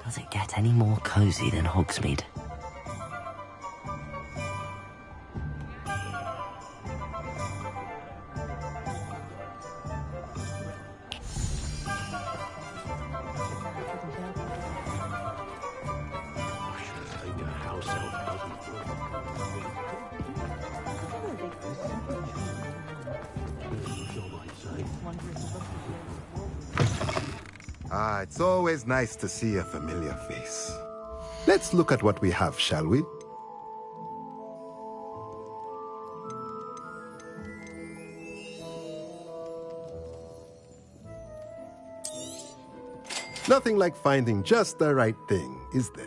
Does it get any more cozy than Hogsmeade? Ah, it's always nice to see a familiar face. Let's look at what we have, shall we? Nothing like finding just the right thing, is there?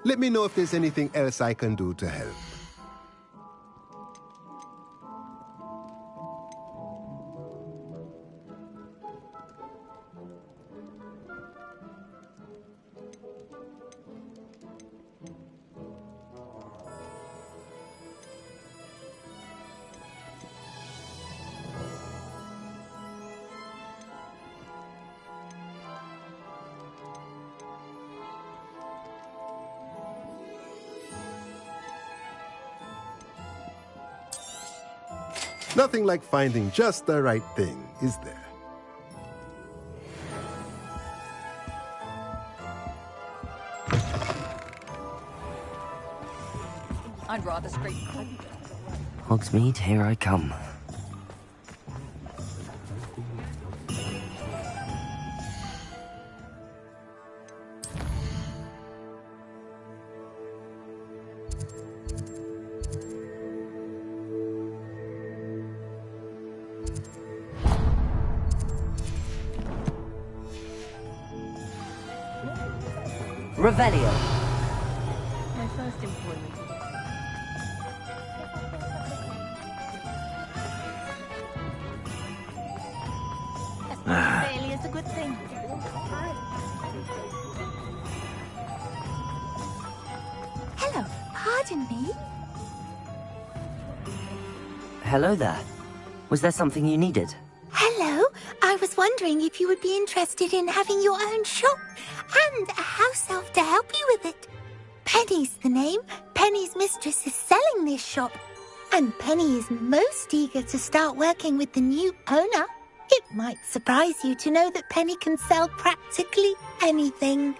Let me know if there's anything else I can do to help. Nothing like finding just the right thing, is there? I'd rather scrape. Hogsmeade, here I come. Revelio. My first employment. Really is a good thing. Hello, pardon me. Hello there. Was there something you needed? Hello, I was wondering if you would be interested in having your own shop and a house elf to help you with it. Penny's the name. Penny's mistress is selling this shop, and Penny is most eager to start working with the new owner. It might surprise you to know that Penny can sell practically anything.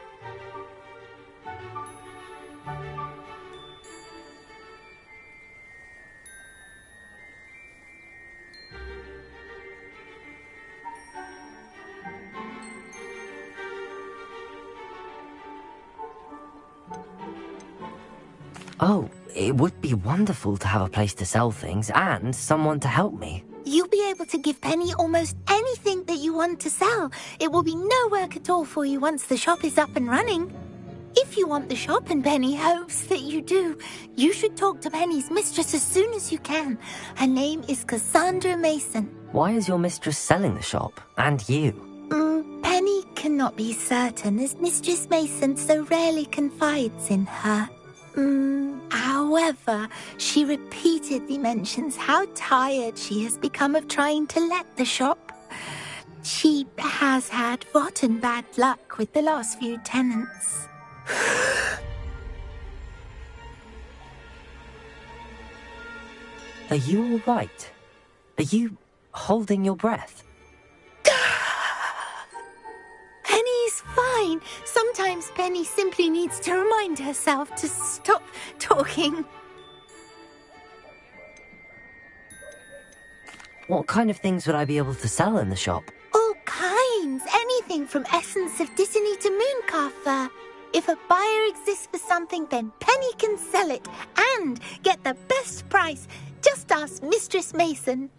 Oh, it would be wonderful to have a place to sell things and someone to help me. You'll be able to give Penny almost anything that you want to sell. It will be no work at all for you once the shop is up and running. If you want the shop and Penny hopes that you do, you should talk to Penny's mistress as soon as you can. Her name is Cassandra Mason. Why is your mistress selling the shop? And you? Penny cannot be certain, as Mistress Mason so rarely confides in her. However, she repeatedly mentions how tired she has become of trying to let the shop. She has had rotten bad luck with the last few tenants. Are you all right? Are you holding your breath? Penny's fine. Sometimes Penny simply needs to remind herself to stop talking. What kind of things would I be able to sell in the shop? All kinds. Anything from essence of Disney to mooncalf fur. If a buyer exists for something, then Penny can sell it and get the best price. Just ask Mistress Mason.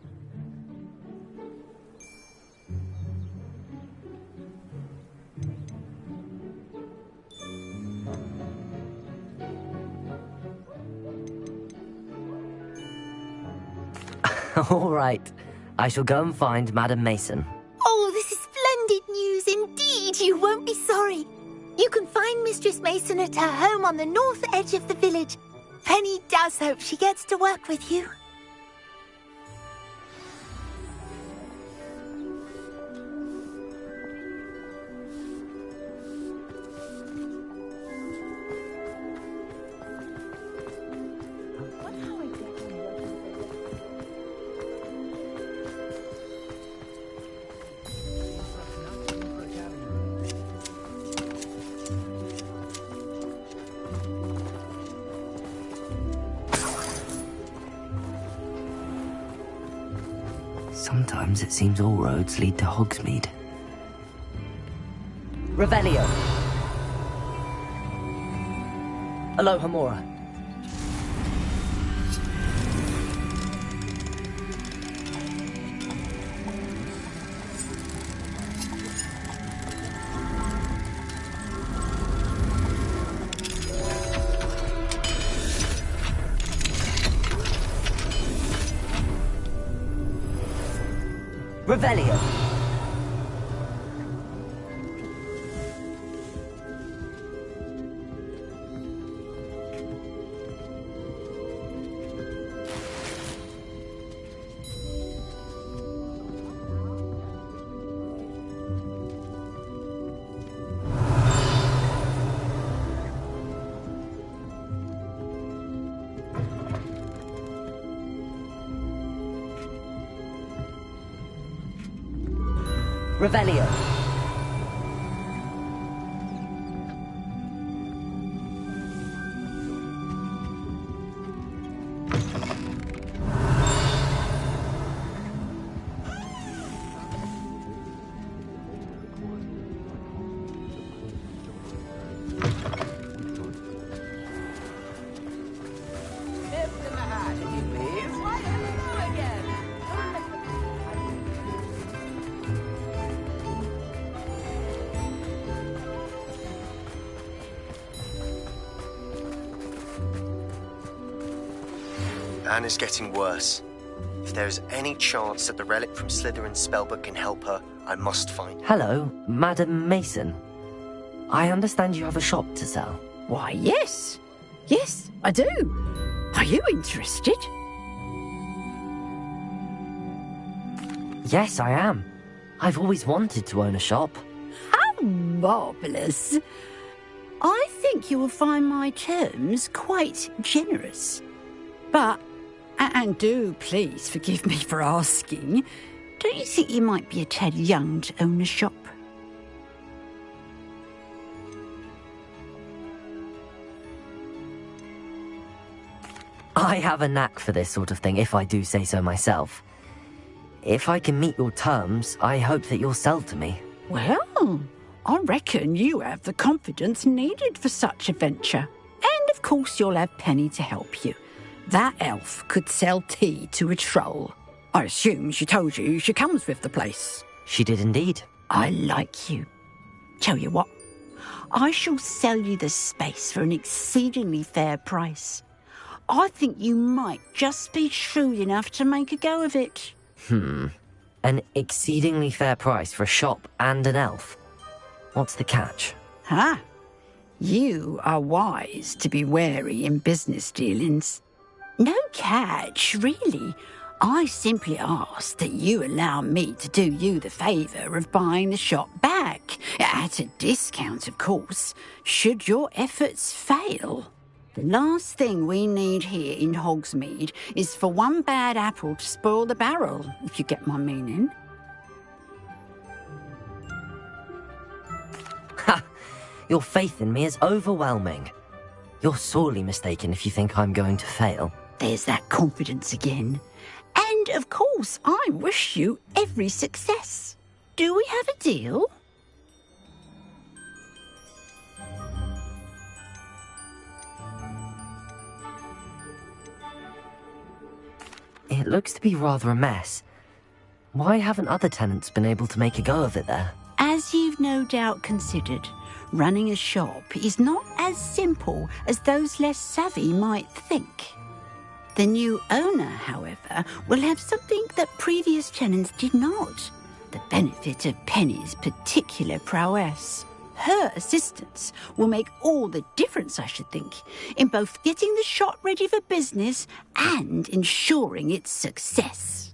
All right. I shall go and find Madam Mason. Oh, this is splendid news indeed. You won't be sorry. You can find Mistress Mason at her home on the north edge of the village. Penny does hope she gets to work with you. Sometimes it seems all roads lead to Hogsmeade. Revelio. Aloha Mora. Revelio. Revelio. Anna's getting worse. If there is any chance that the relic from Slytherin's spellbook can help her, I must find it. Hello, Madam Mason. I understand you have a shop to sell. Why, yes. Yes, I do. Are you interested? Yes, I am. I've always wanted to own a shop. How marvellous. I think you will find my terms quite generous. But, and do please forgive me for asking, don't you think you might be a tad young to own a shop? I have a knack for this sort of thing, if I do say so myself. If I can meet your terms, I hope that you'll sell to me. Well, I reckon you have the confidence needed for such a venture. And of course you'll have Penny to help you. That elf could sell tea to a troll. I assume she told you she comes with the place. She did indeed. I like you. Tell you what, I shall sell you the space for an exceedingly fair price. I think you might just be shrewd enough to make a go of it. An exceedingly fair price for a shop and an elf. What's the catch? Huh? You are wise to be wary in business dealings. No catch, really. I simply ask that you allow me to do you the favour of buying the shop back, at a discount, of course, should your efforts fail. The last thing we need here in Hogsmeade is for one bad apple to spoil the barrel, if you get my meaning. Ha! Your faith in me is overwhelming. You're sorely mistaken if you think I'm going to fail. There's that confidence again. And, of course, I wish you every success. Do we have a deal? It looks to be rather a mess. Why haven't other tenants been able to make a go of it there? As you've no doubt considered, running a shop is not as simple as those less savvy might think. The new owner, however, will have something that previous tenants did not. The benefit of Penny's particular prowess. Her assistance will make all the difference, I should think, in both getting the shop ready for business and ensuring its success.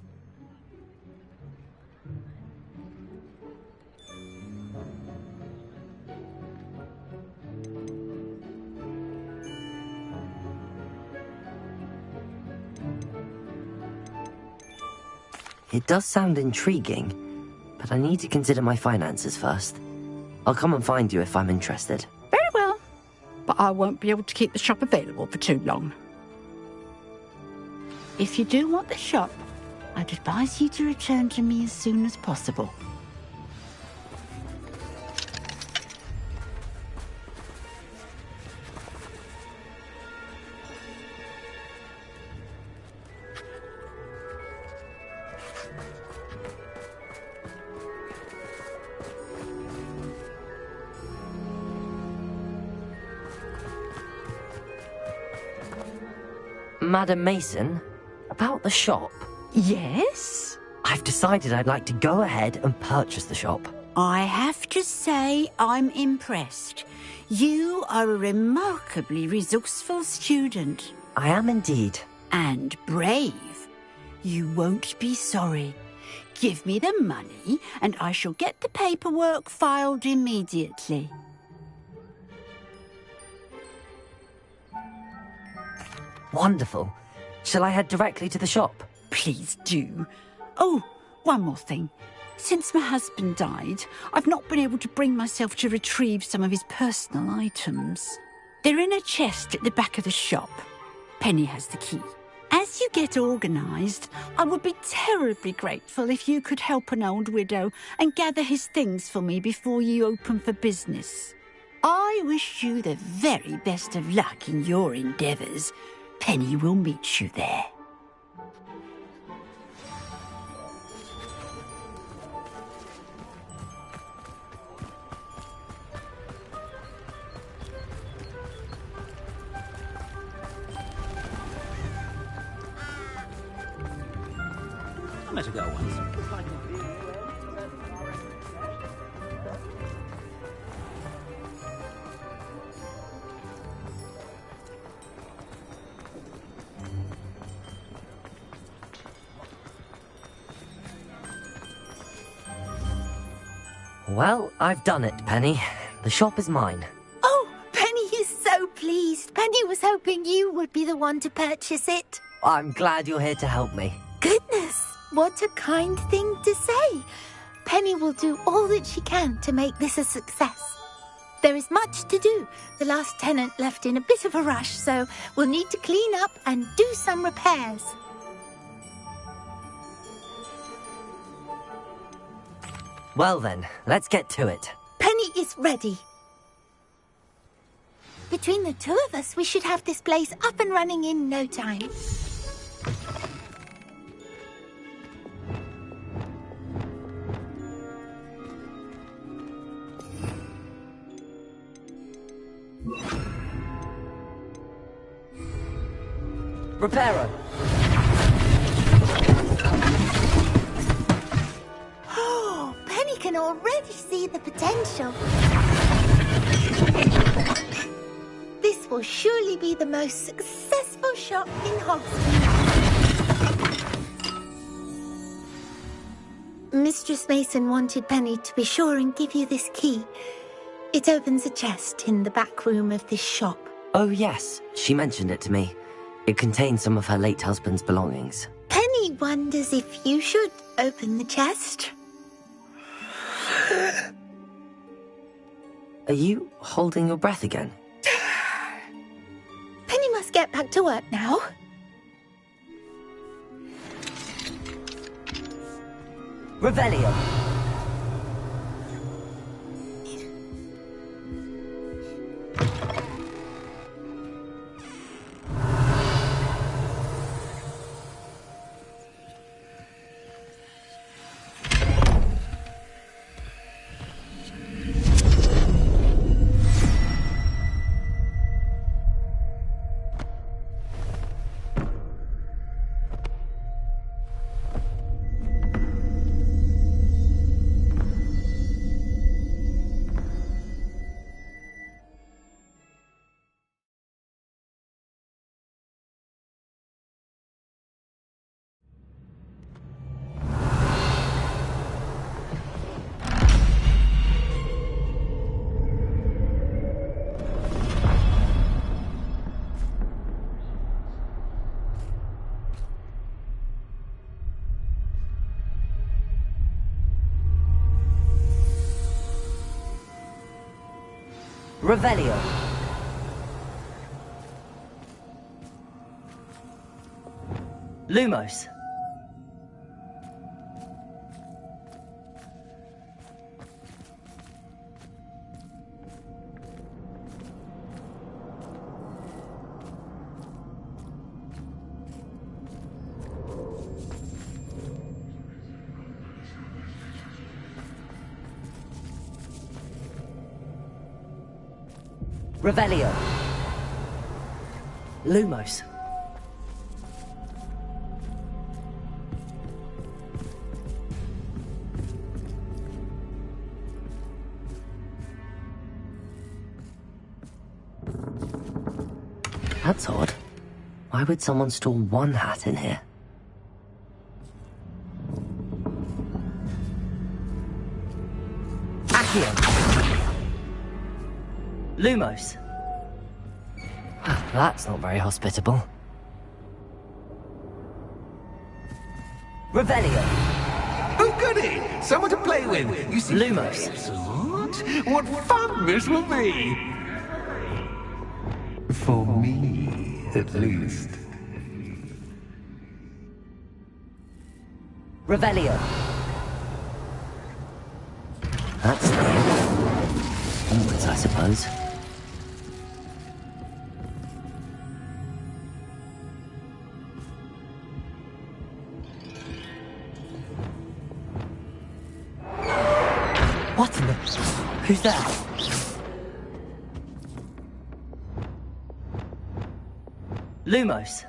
It does sound intriguing, but I need to consider my finances first. I'll come and find you if I'm interested. Very well, but I won't be able to keep the shop available for too long. If you do want the shop, I'd advise you to return to me as soon as possible. Madam Mason, about the shop. Yes? I've decided I'd like to go ahead and purchase the shop. I have to say I'm impressed. You are a remarkably resourceful student. I am indeed. And brave. You won't be sorry. Give me the money and I shall get the paperwork filed immediately. Wonderful. Shall I head directly to the shop? Please do. Oh, one more thing. Since my husband died, I've not been able to bring myself to retrieve some of his personal items. They're in a chest at the back of the shop. Penny has the key. As you get organised, I would be terribly grateful if you could help an old widow and gather his things for me before you open for business. I wish you the very best of luck in your endeavours. Penny will meet you there. I met a girl once. Well, I've done it, Penny. The shop is mine. Oh, Penny is so pleased. Penny was hoping you would be the one to purchase it. I'm glad you're here to help me. Goodness, what a kind thing to say. Penny will do all that she can to make this a success. There is much to do. The last tenant left in a bit of a rush, so we'll need to clean up and do some repairs. Well then, let's get to it. Penny is ready. Between the two of us, we should have this place up and running in no time. Reparo! Oh, Penny can already see the potential. This will surely be the most successful shop in Hogsmeade. Mistress Mason wanted Penny to be sure and give you this key. It opens a chest in the back room of this shop. Oh yes, she mentioned it to me. It contained some of her late husband's belongings. Penny wonders if you should open the chest. Are you holding your breath again? Penny must get back to work now. Revelio. Revelio. Lumos. Revelio. Lumos. That's odd. Why would someone store one hat in here? Accio. Lumos. That's not very hospitable. Revelio. Oh, goody! Someone to play with. You see, Lumos. excellent. What fun this will be! For me, at least. Revelio. That's new. Onwards, I suppose. What in the... Who's there? Lumos.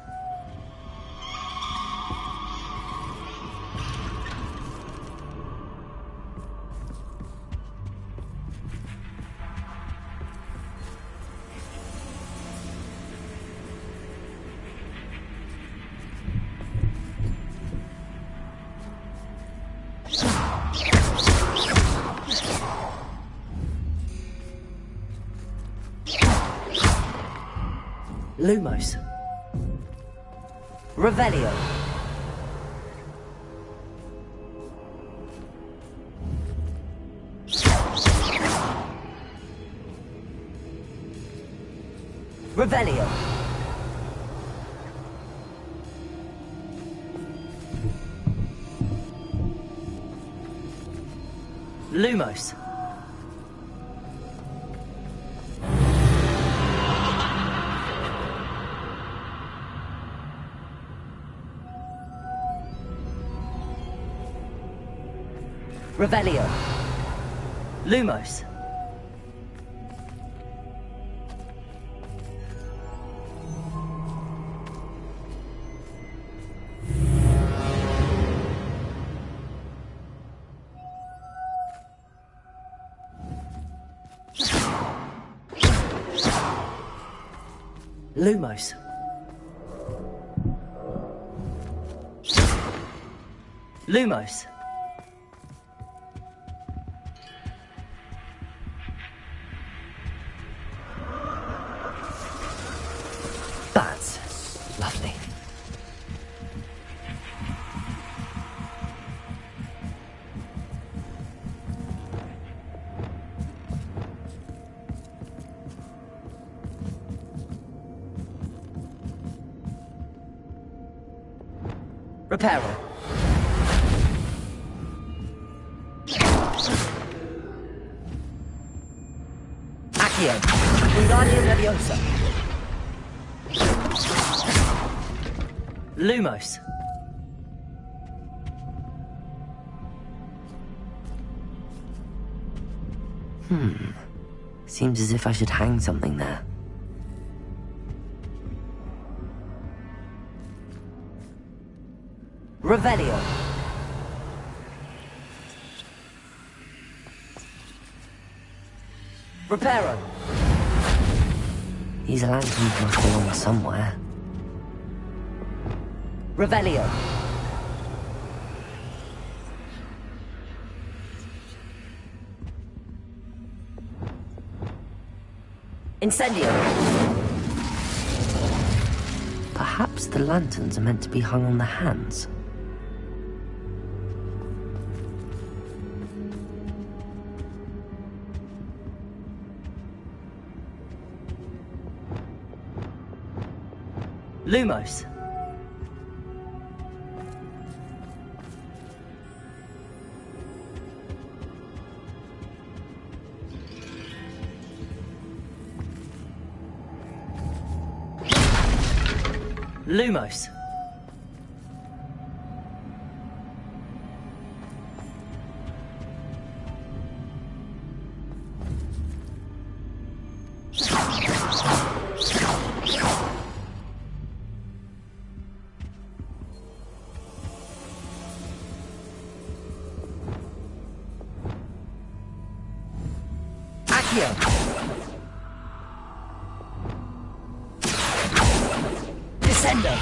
Lumos. Revelio. Revelio. Lumos. Revelio. Lumos. Lumos. Lumos. Reparo. Accio. Wingardium Leviosa. Lumos. Seems as if I should hang something there. Revelio. Reparo. These lanterns must belong somewhere. Revelio. Incendio. Perhaps the lanterns are meant to be hung on the hands. Lumos. Lumos. Accio. Descendo.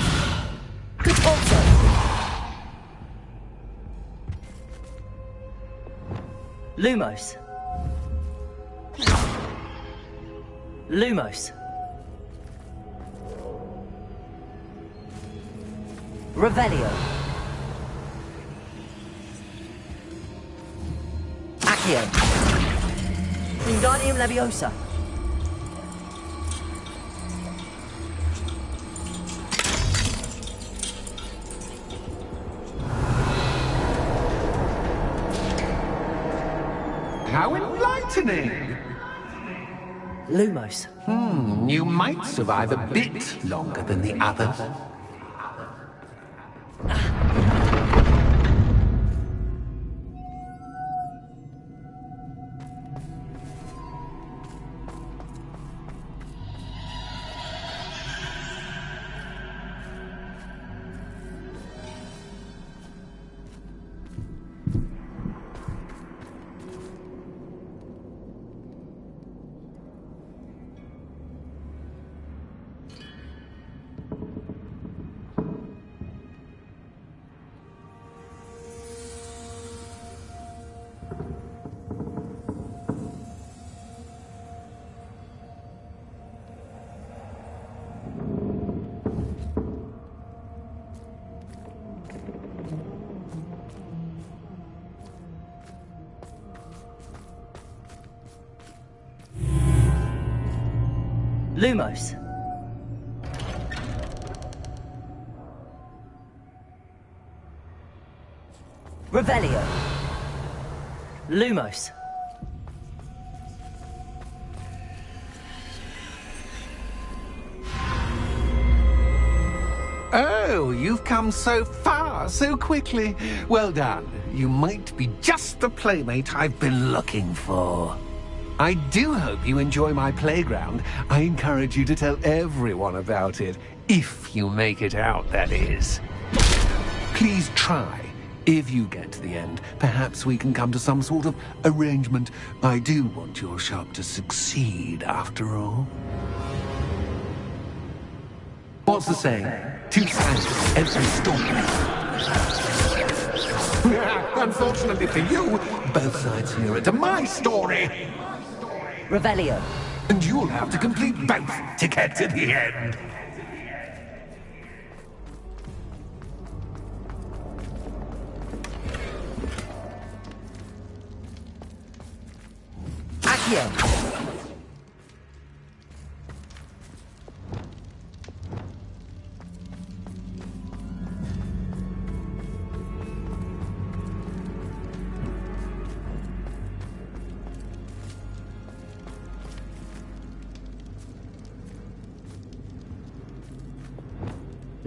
Repulso. Lumos. Lumos. Revelio. Accio. Wingardium Leviosa. How enlightening! Lumos. You might survive a bit longer than the others. Lumos. Revelio. Lumos. Oh, you've come so far, so quickly. Well done. You might be just the playmate I've been looking for. I do hope you enjoy my playground. I encourage you to tell everyone about it. If you make it out, that is. Please try. If you get to the end, perhaps we can come to some sort of arrangement. I do want your shop to succeed, after all. What's the saying? Two sides to every story. Unfortunately for you, both sides hear it to my story. Revelio. And you'll have to complete both to get to the end. Accio.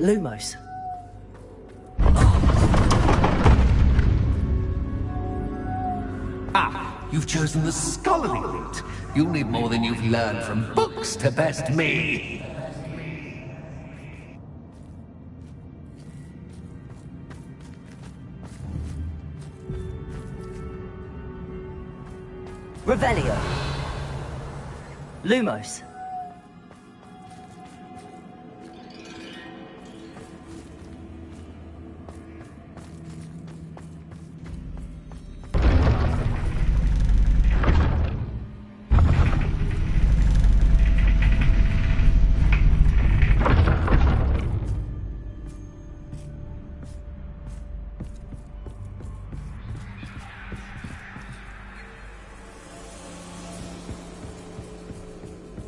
Lumos. Ah, you've chosen the scholarly route. You'll need more than you've learned from books to best me. Revelio. Lumos.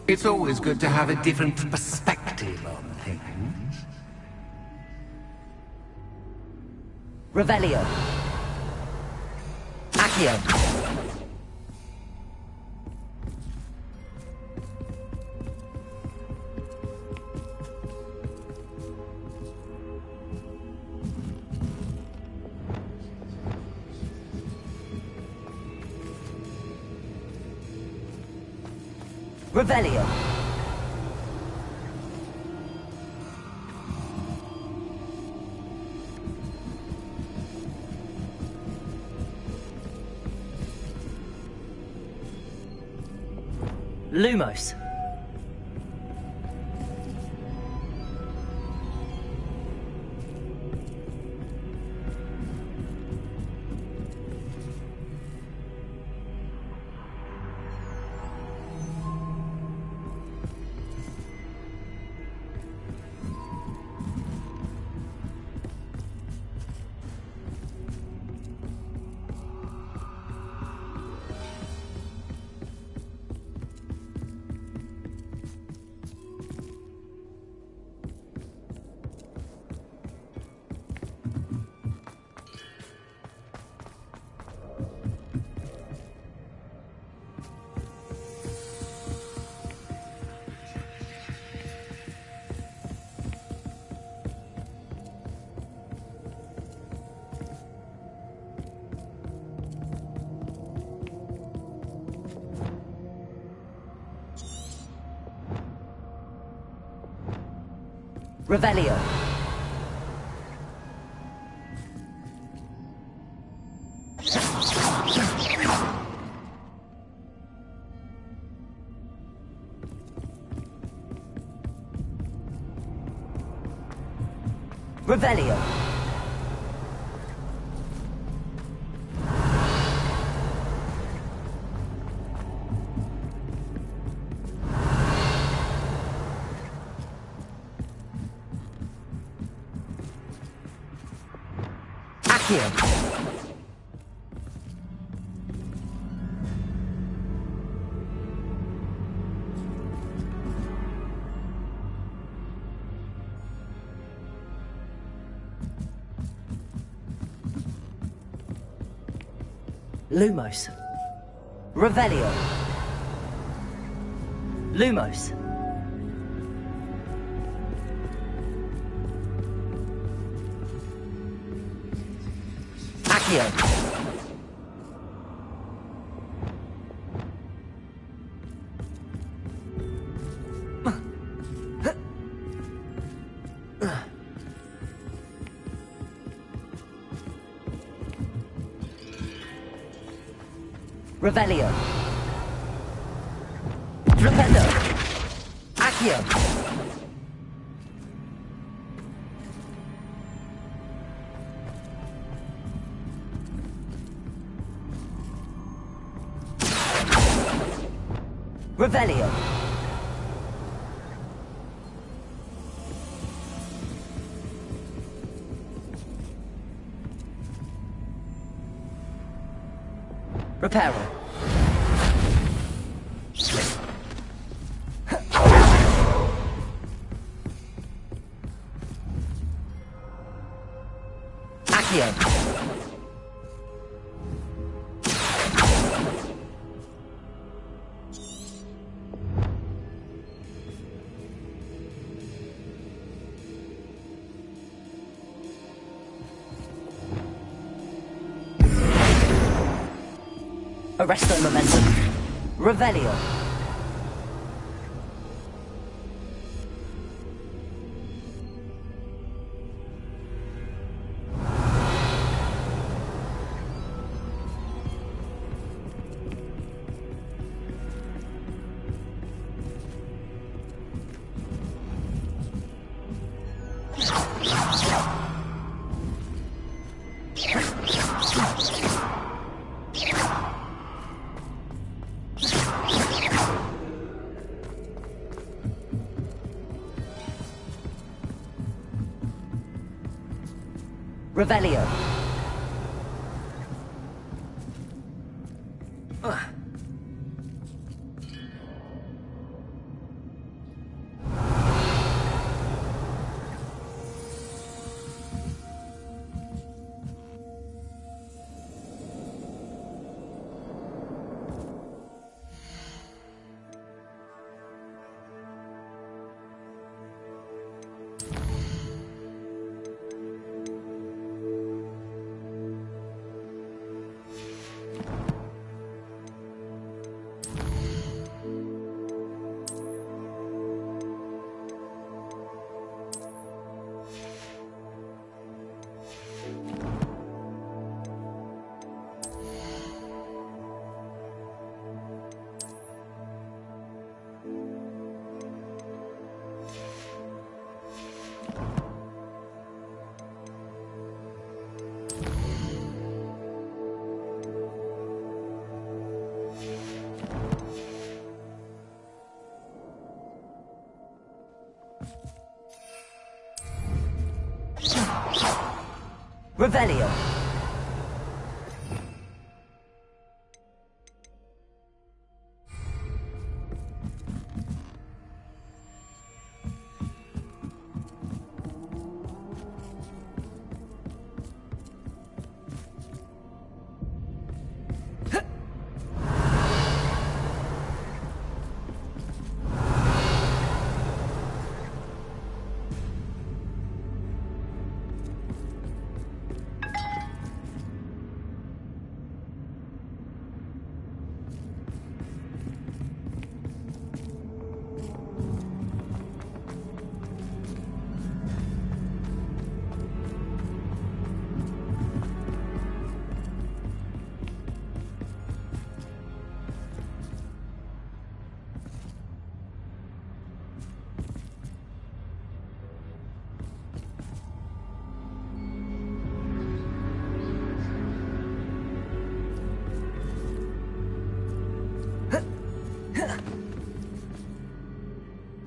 It's always good to have a different perspective on things. Revelio. Accio. Revelio. Lumos. Revelio. Revelio. Accio. Lumos. Revelio. Lumos. Accio. Revelio. Flipendo. Accio. Revelio. Reparo. Accio. Arresto momentum. Revelio. Revelio. Revelio.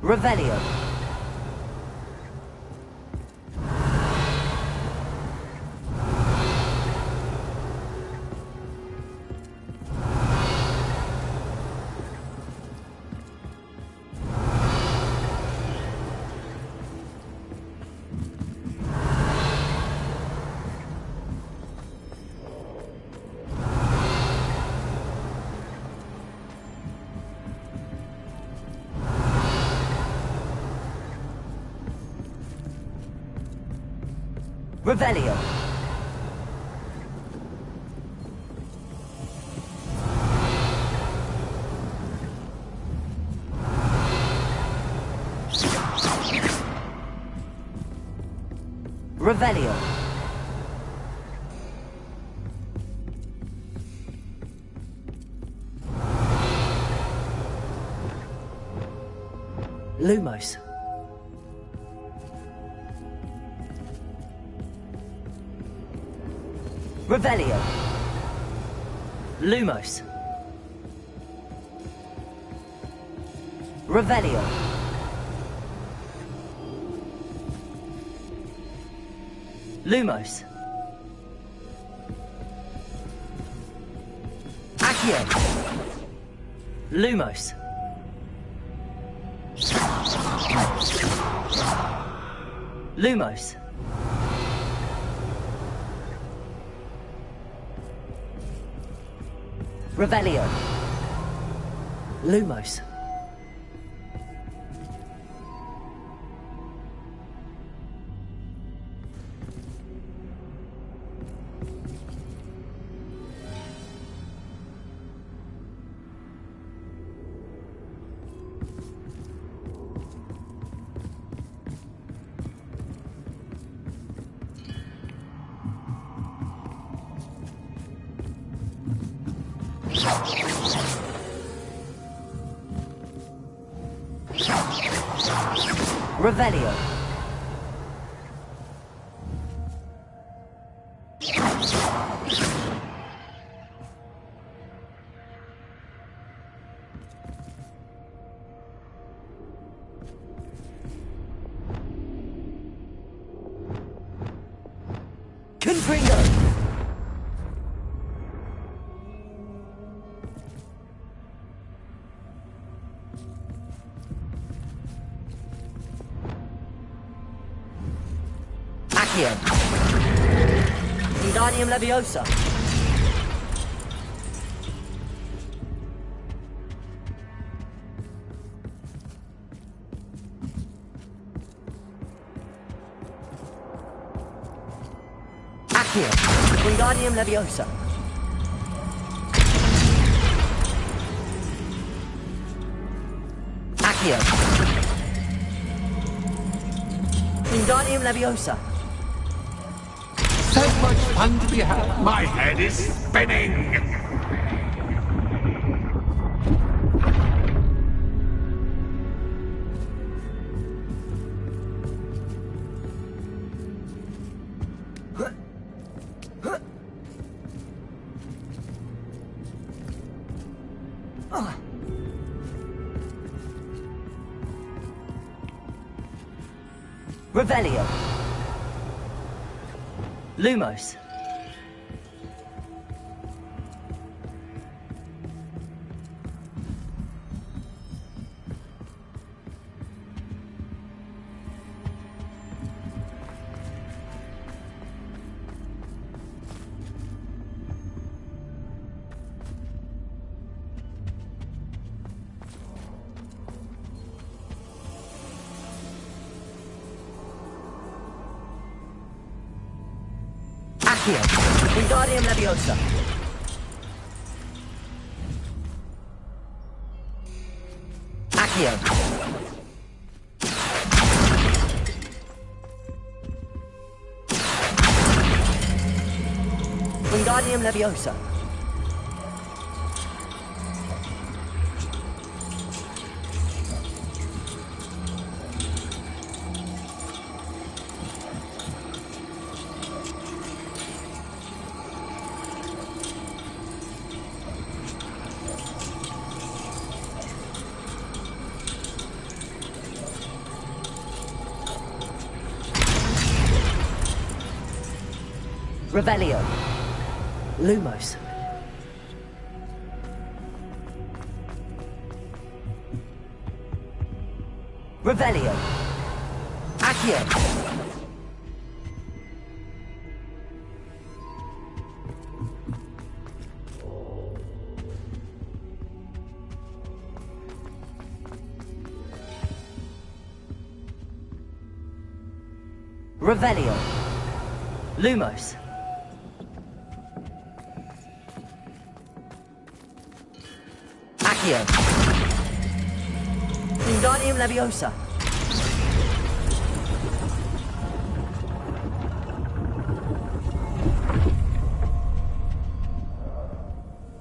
Revelio. Revelio. Revelio. Lumos. Revelio. Lumos. Revelio. Lumos. Accio. Lumos. Lumos. Revelio. Lumos. Revelio. Confringo. Accio. Wingardium Leviosa. Accio. Wingardium Leviosa. Accio. Wingardium Leviosa. So much fun to be had. My head is spinning. Revelio. Lumos. Accio. Wingardium Leviosa. Accio. Wingardium Leviosa. Revelio. Lumos. Revelio. Accio. Revelio. Lumos. Accio. Wingardium Leviosa.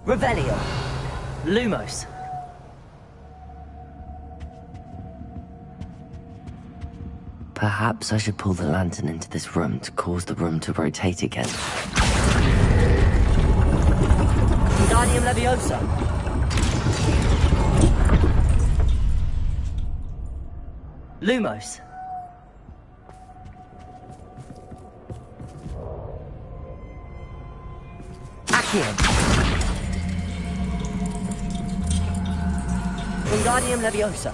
Revelio. Lumos. Perhaps I should pull the lantern into this room to cause the room to rotate again. Wingardium Leviosa. Lumos. Accio. Wingardium Leviosa.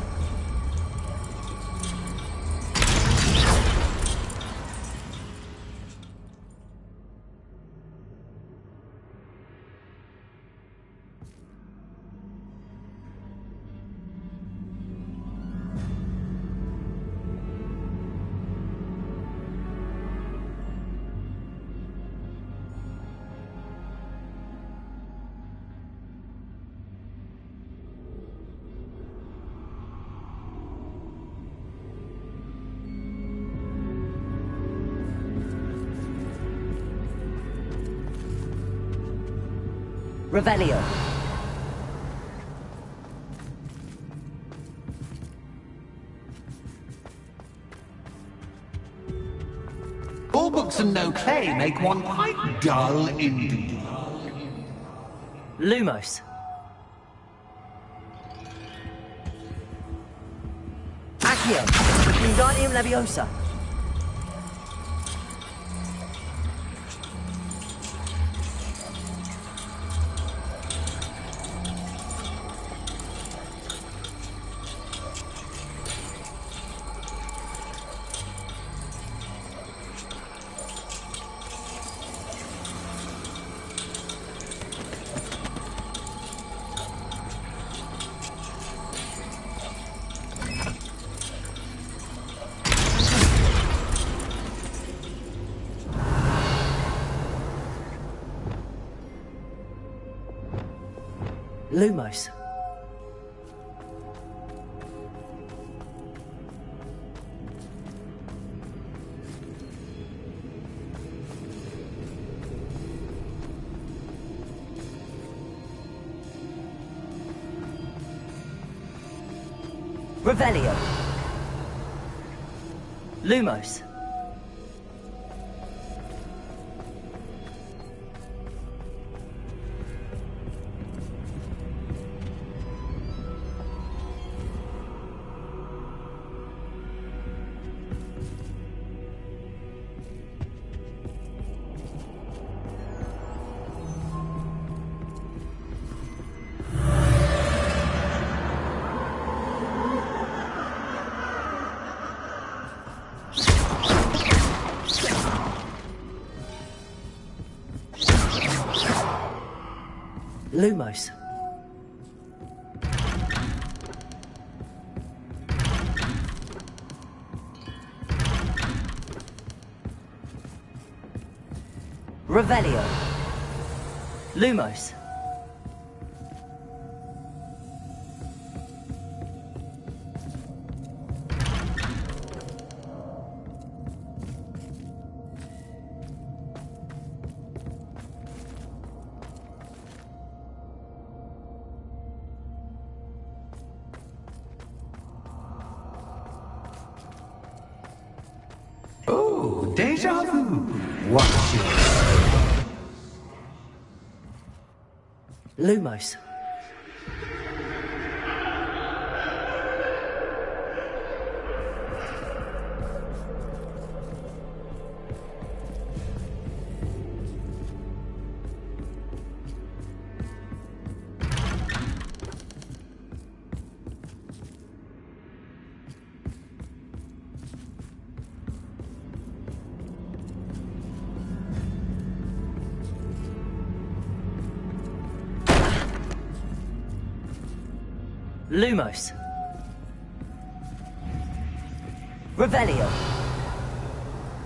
Revelio. and no clay make one quite dull indeed. Lumos. Accio. Wingardium Leviosa. Lumos. Revelio. Lumos. Lumos. Revelio. Lumos. Oh, deja vu. Watch it. Lumos. Lumos. Revelio.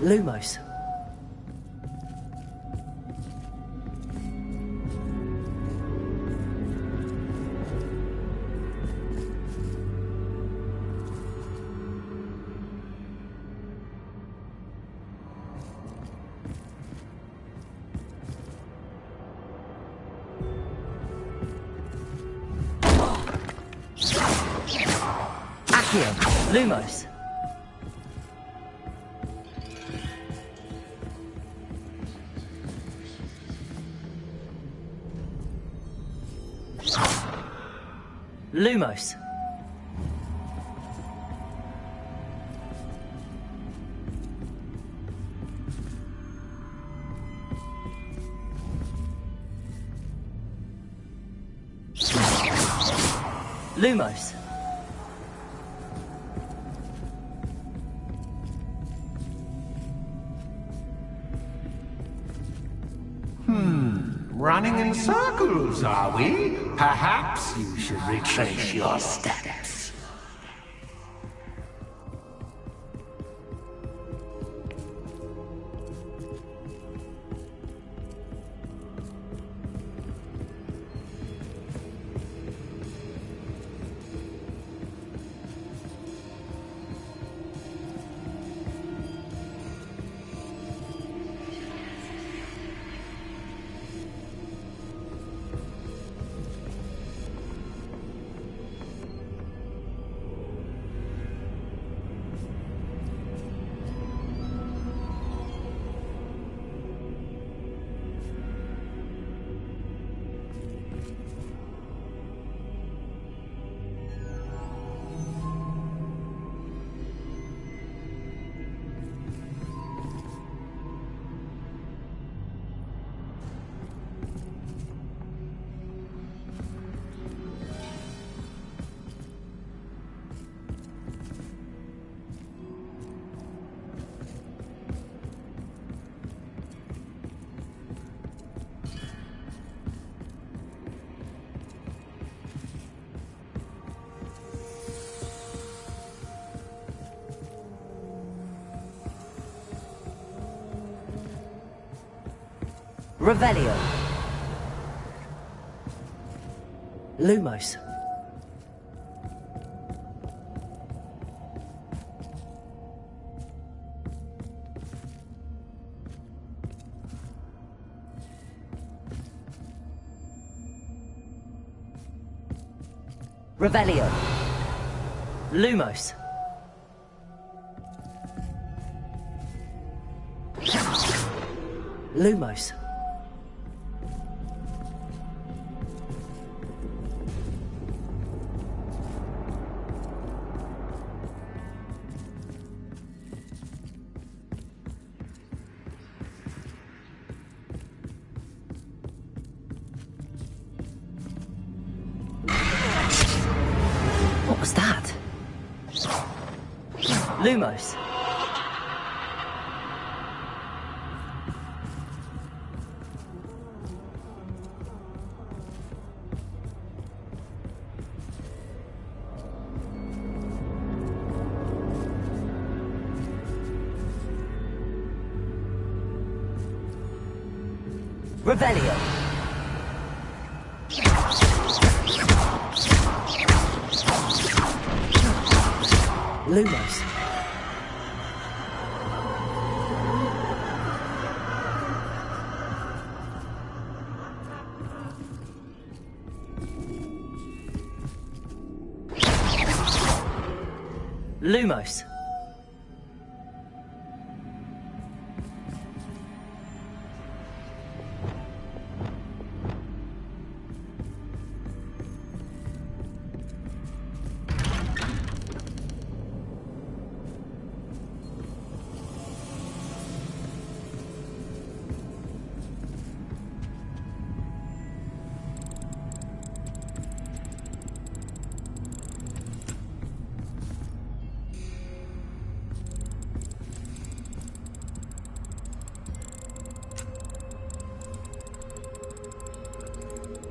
Lumos. Accio. Lumos. Lumos. Lumos. Running in circles, are we? Perhaps you should retrace your steps. Revelio. Lumos. Revelio. Lumos. Lumos. What was that? Lumos. Revelio. Lumos. Lumos.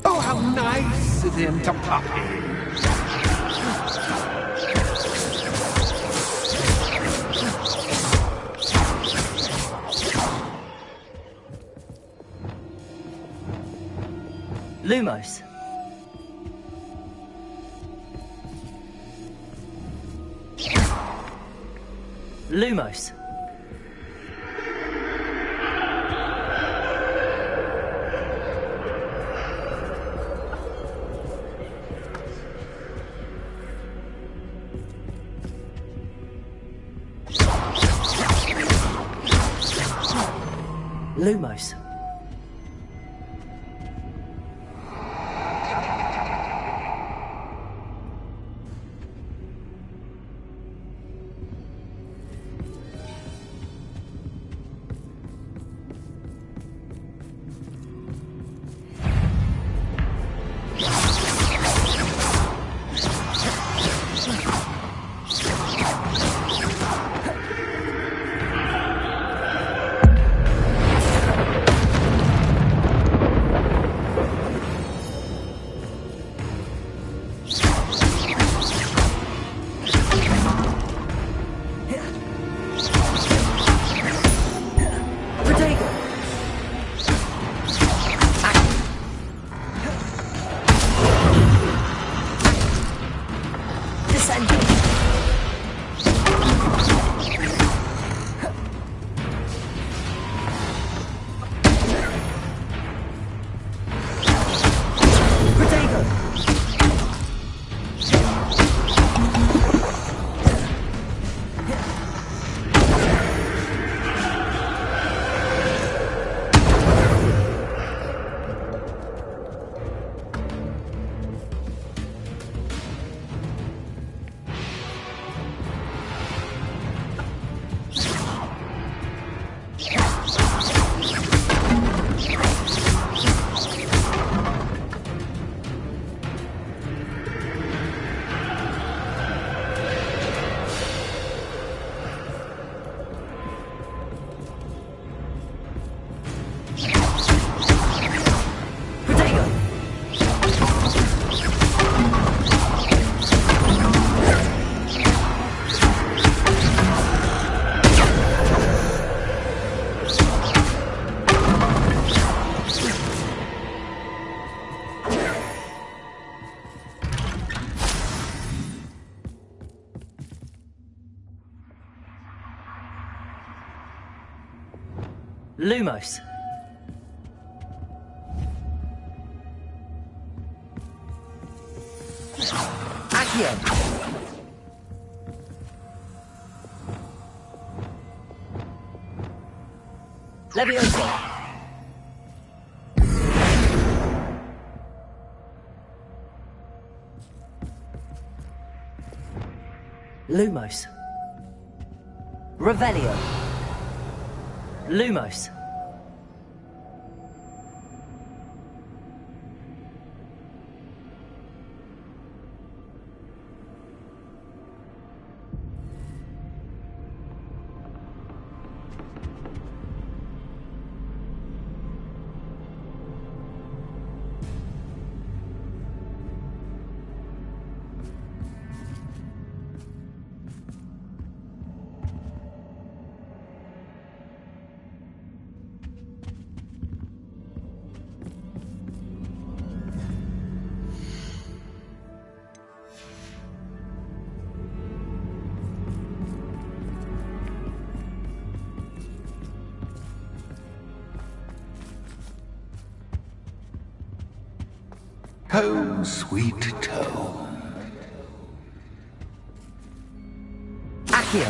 Oh, how nice of him to pop in. Lumos. Lumos. Lumos. Lumos. Accio. Leviosa. Lumos. Revelio. Lumos. Home, sweet home. Accio.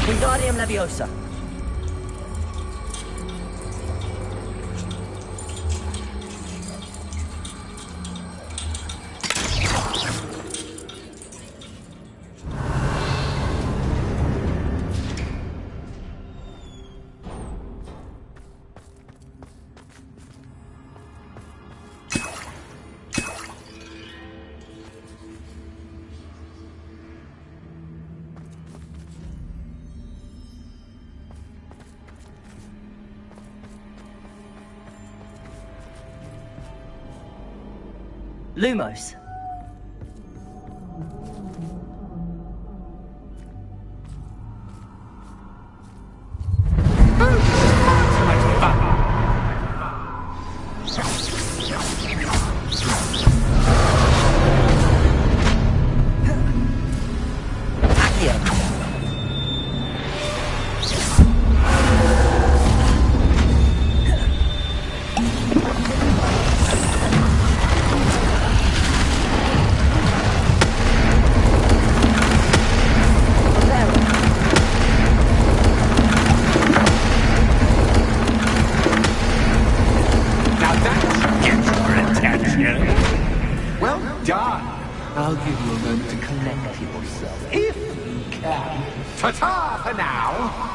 Wingardium Leviosa. Lumos. Well done. I'll give you a moment to collect yourself, if you can. Ta-ta for now.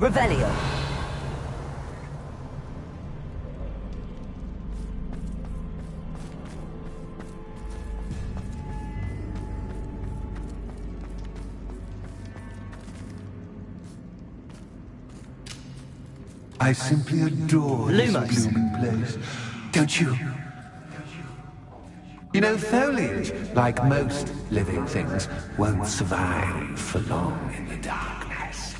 Revelio. I simply adore this Lumos. blooming place. Don't you? You know, foliage, like most living things, won't survive for long in the darkness.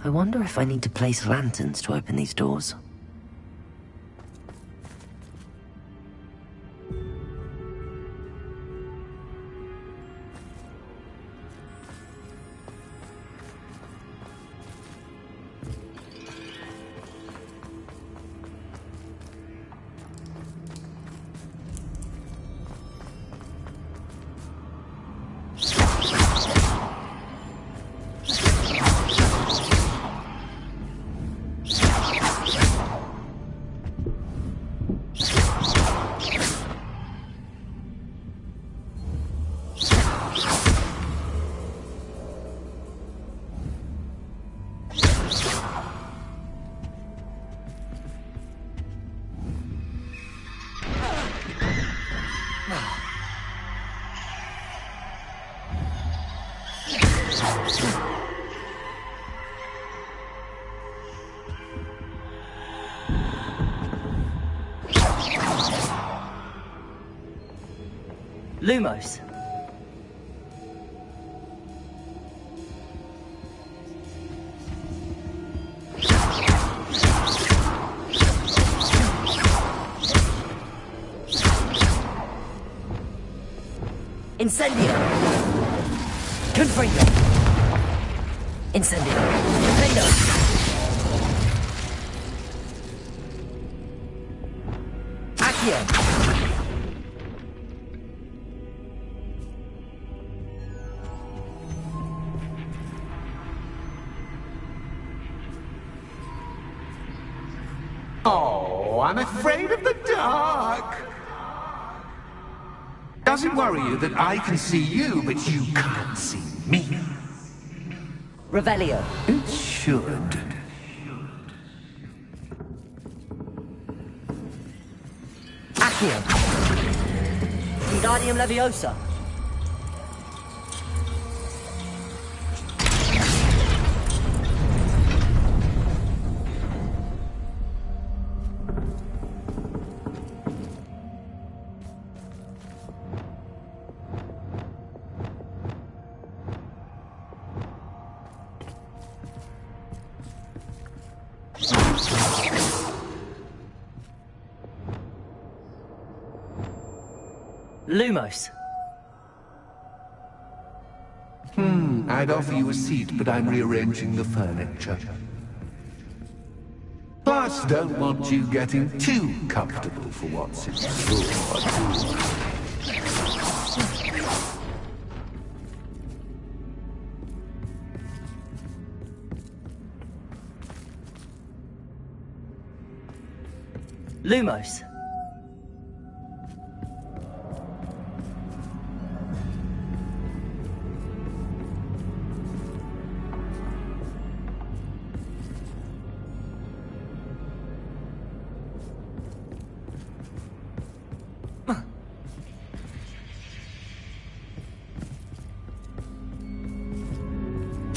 I wonder if I need to place lanterns to open these doors. Lumos. Incendio. Confringo. Incendio. Confringo. Accio. Oh, I'm afraid of the dark. Does it worry you that I can see you, but you can't see me? Revelio. It should. Accio. Wingardium Leviosa. Lumos. I'd offer you a seat, but I'm rearranging the furniture. Plus, don't want you getting too comfortable for what's in store. Lumos.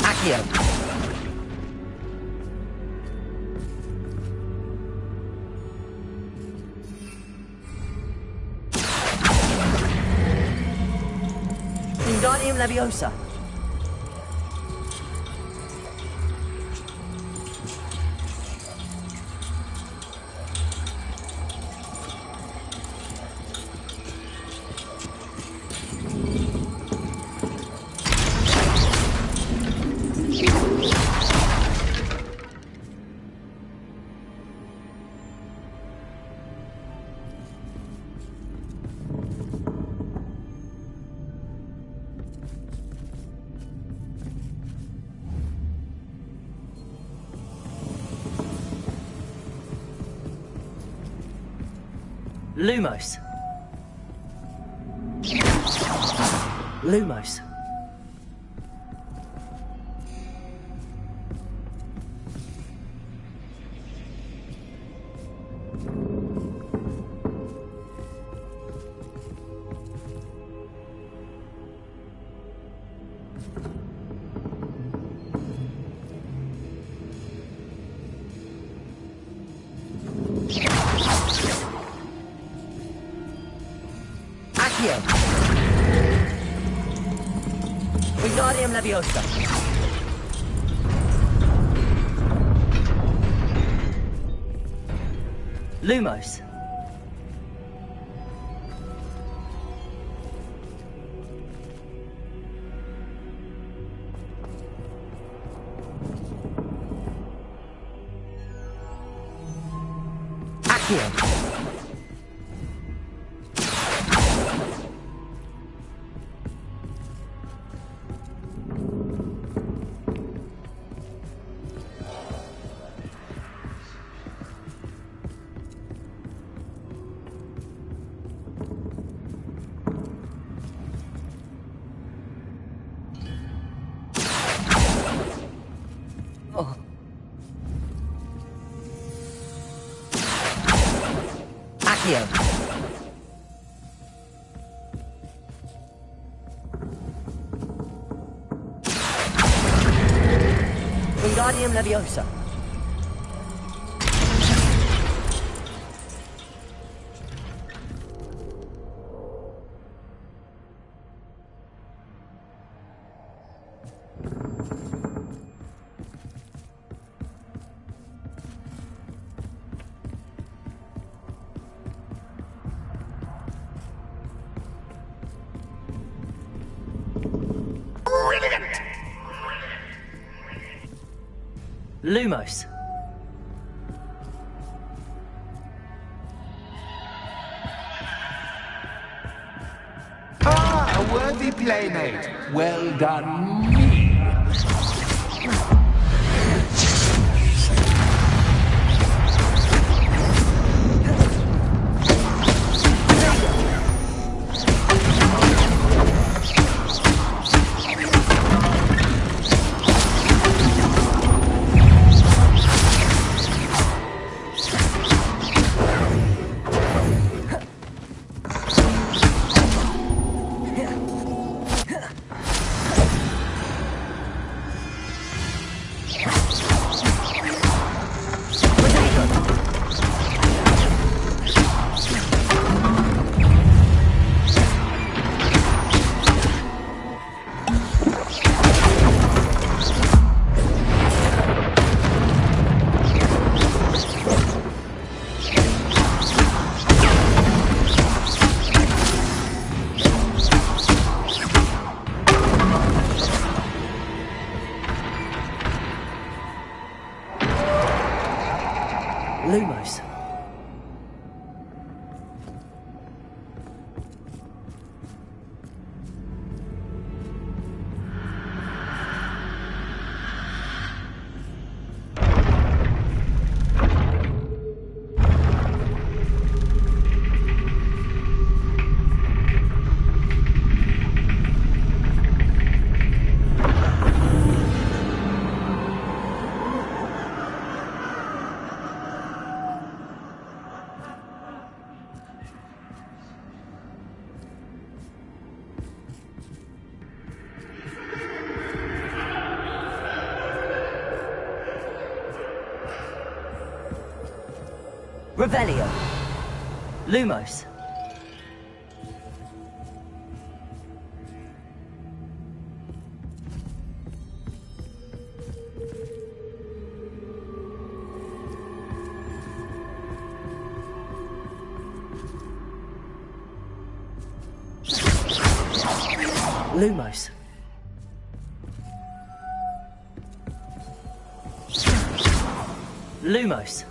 Accio. Wingardium Leviosa. Lumos. Lumos. Accio. Wingardium Leviosa. Lumos. Accio. Oh. Accio. Wingardium Leviosa. Lumos. Ah, a worthy playmate. Well done, me. Lumos. Revelio. Lumos. Lumos. Lumos.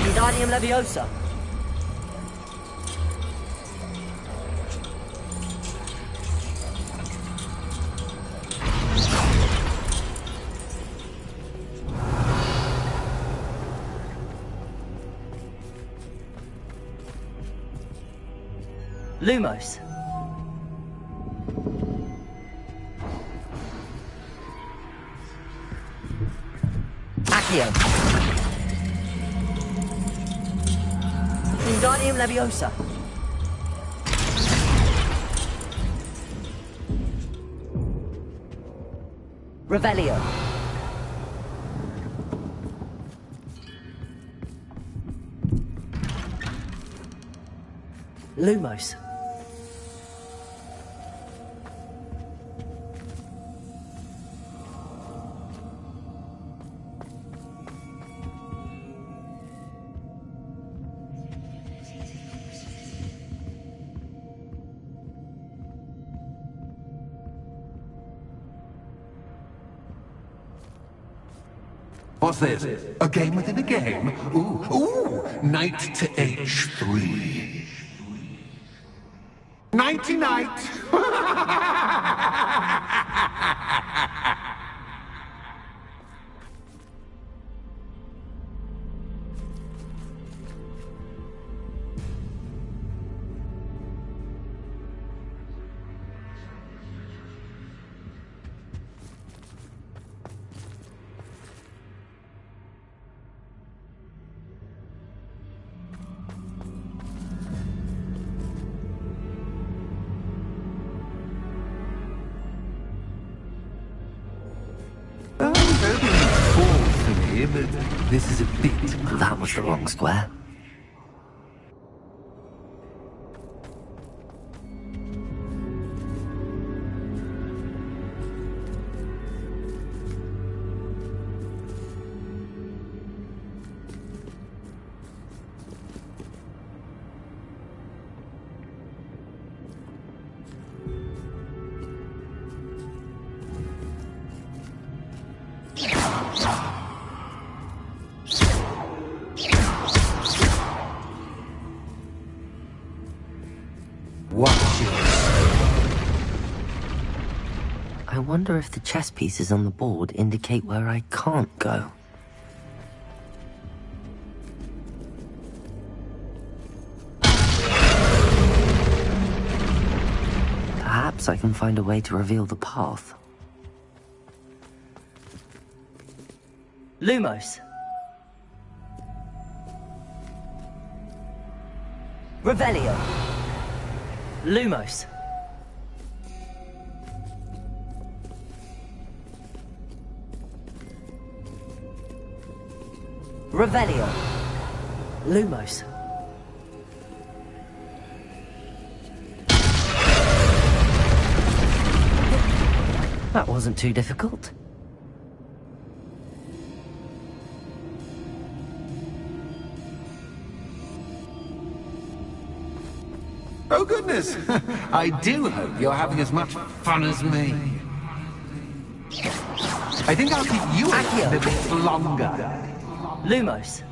Wingardium Leviosa. Lumos. Accio. Wingardium Leviosa. Revelio. Lumos. What's this? A game within a game? Ooh, knight to H3. Nighty-night. But this is a bit... That was the wrong square. I wonder if the chess pieces on the board indicate where I can't go. Perhaps I can find a way to reveal the path. Lumos. Revelio. Lumos. Revelio. Lumos. That wasn't too difficult. Oh, goodness! I do hope you're having as much fun as me. I think I'll keep you a bit longer. Lumos.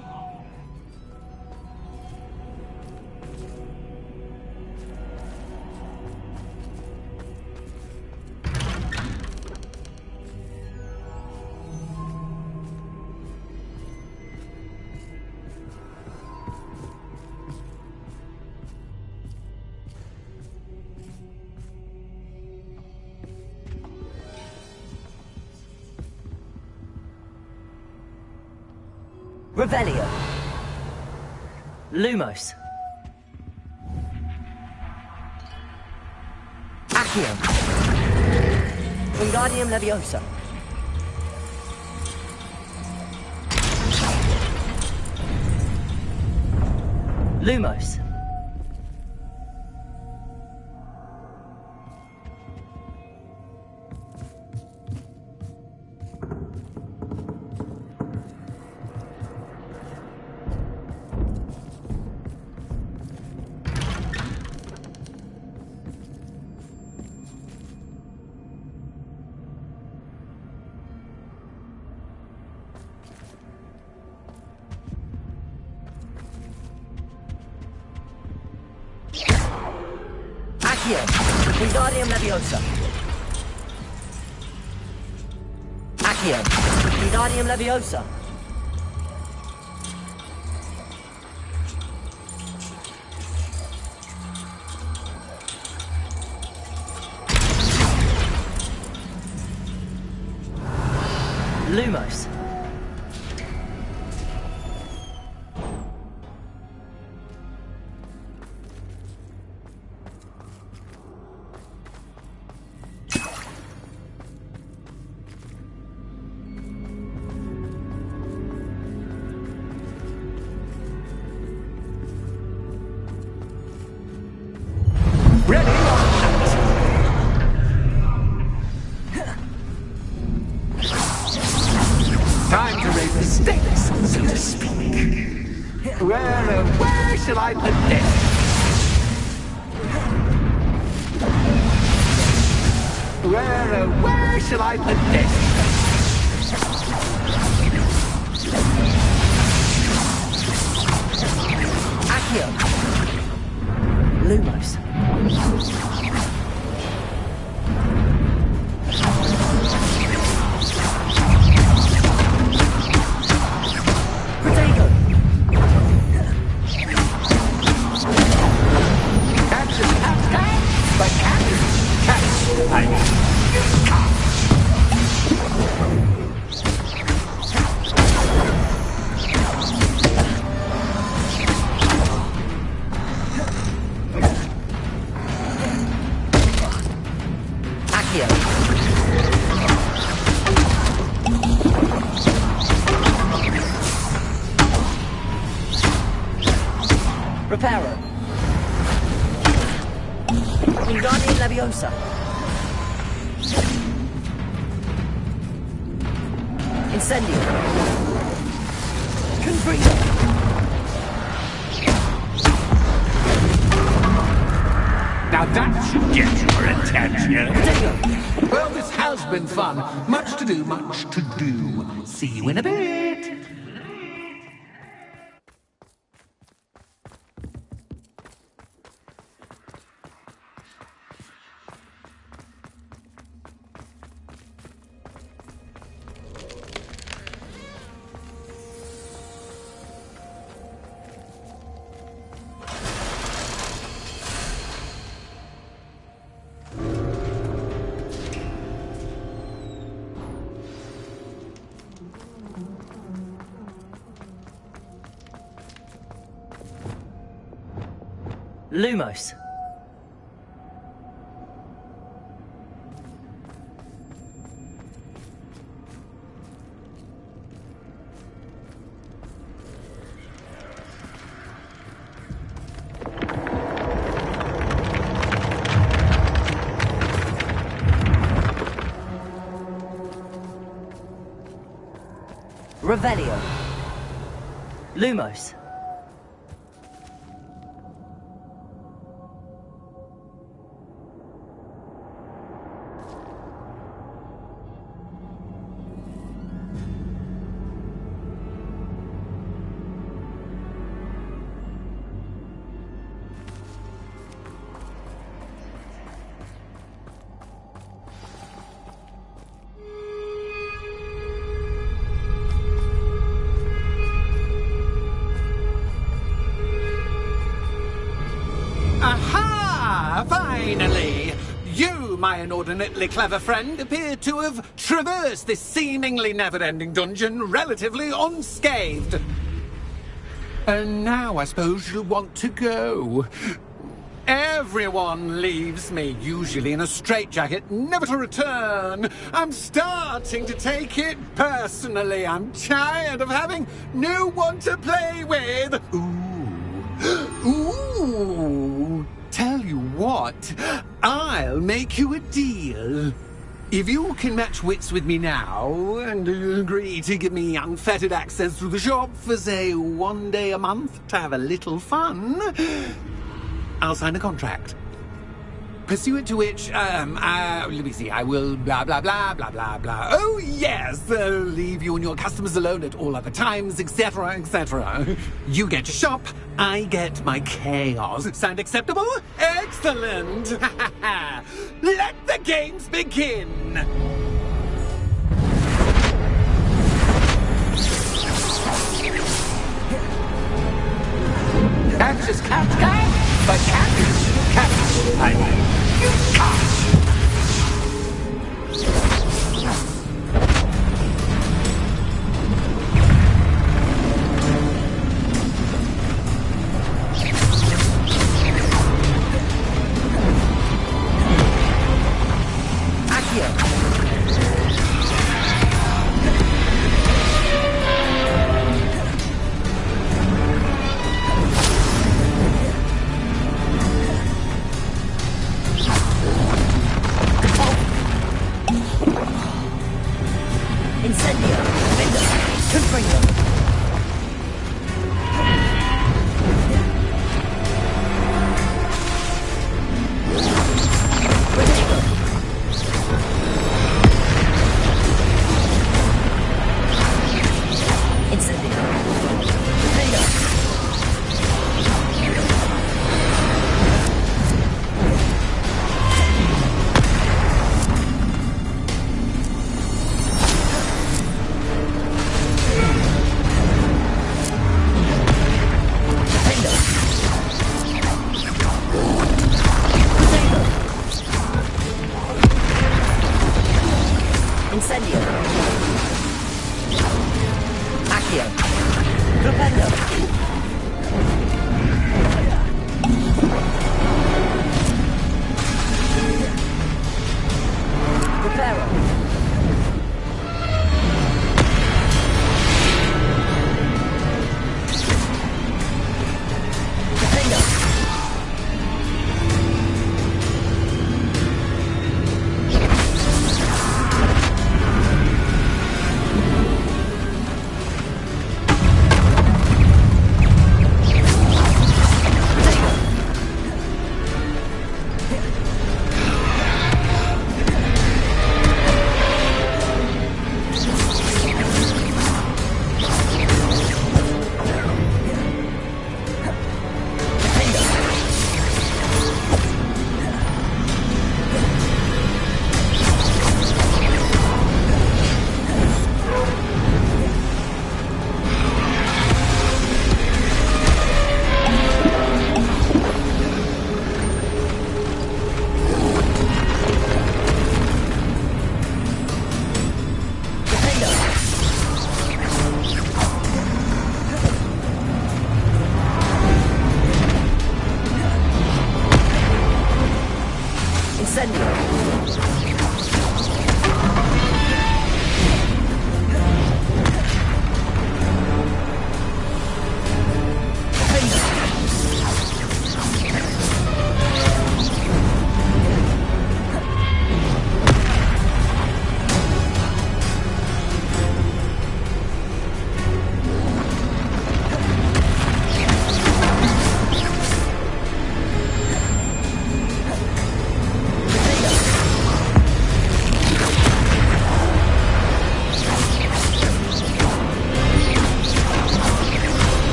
Revelio. Lumos. Accio. Wingardium Leviosa. Lumos. Accio. Wingardium Leviosa. Accio. Wingardium Leviosa. Lumos. Time to raise the stakes, so to speak. Where shall I put this? Where shall I put this? Accio. Lumos. Reparo. Wingardium Leviosa. Incendio. Confringo. Now that should get your attention. Potato. Well, this has been fun. Much to do, much to do. See you in a bit. Lumos. Revelio. Lumos. Aha! Finally! You, my inordinately clever friend, appear to have traversed this seemingly never-ending dungeon relatively unscathed. And now I suppose you'll want to go. Everyone leaves me, usually in a straitjacket, never to return. I'm starting to take it personally. I'm tired of having no one to play with. Ooh. Tell you what, I'll make you a deal. If you can match wits with me now and agree to give me unfettered access to the shop for, say, 1 day a month to have a little fun, I'll sign a contract. Pursuant to which, let me see, I will blah, blah, blah, blah, blah, blah. Oh, yes, leave you and your customers alone at all other times, etc., etc. You get your shop, I get my chaos. Sound acceptable? Excellent! Let the games begin! Catch, but catch, I mean, you catch!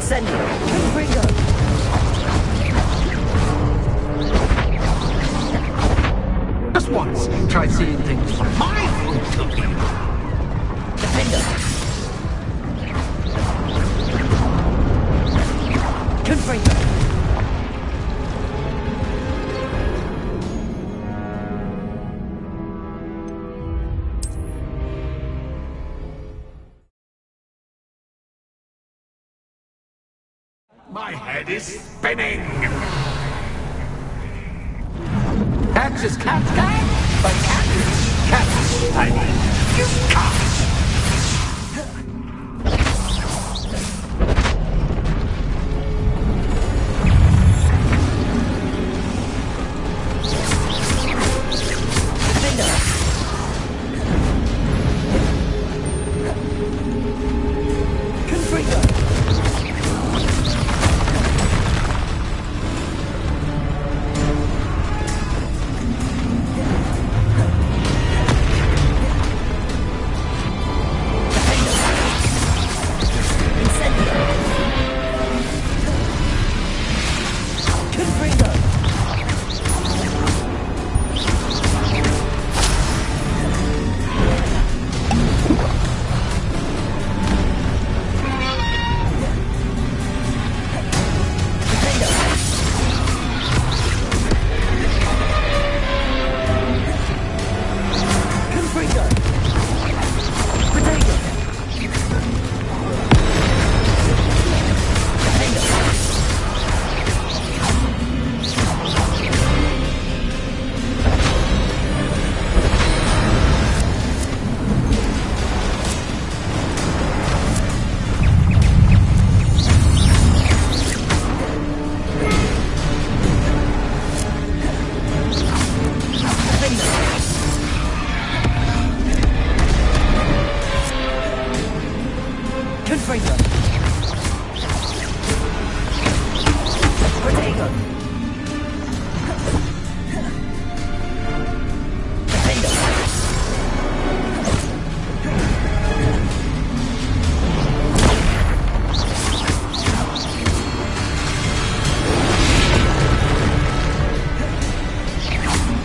Incendio. Confringo. Just once, try seeing things from my point of view. Defender. Confringo. My head is spinning. Catch is cat, but cat is cat. I mean, you can't.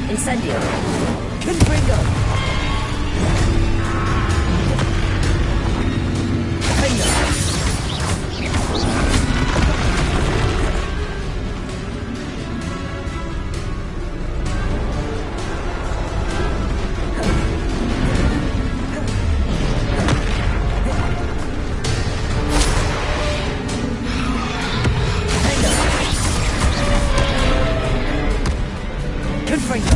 Incendio. Confringo. Defender. Confringo.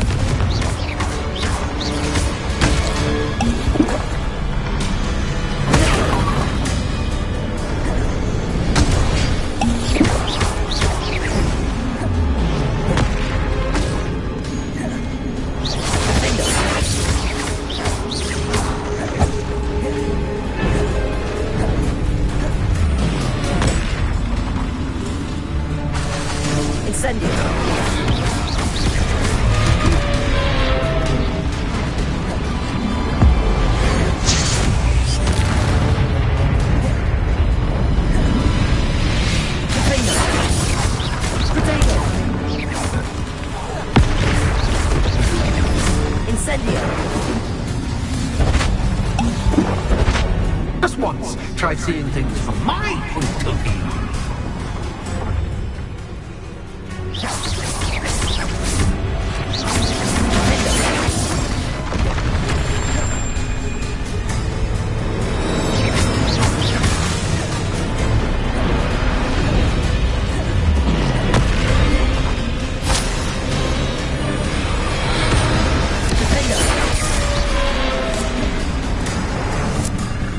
Incendio. Just once, try seeing things from my point of view.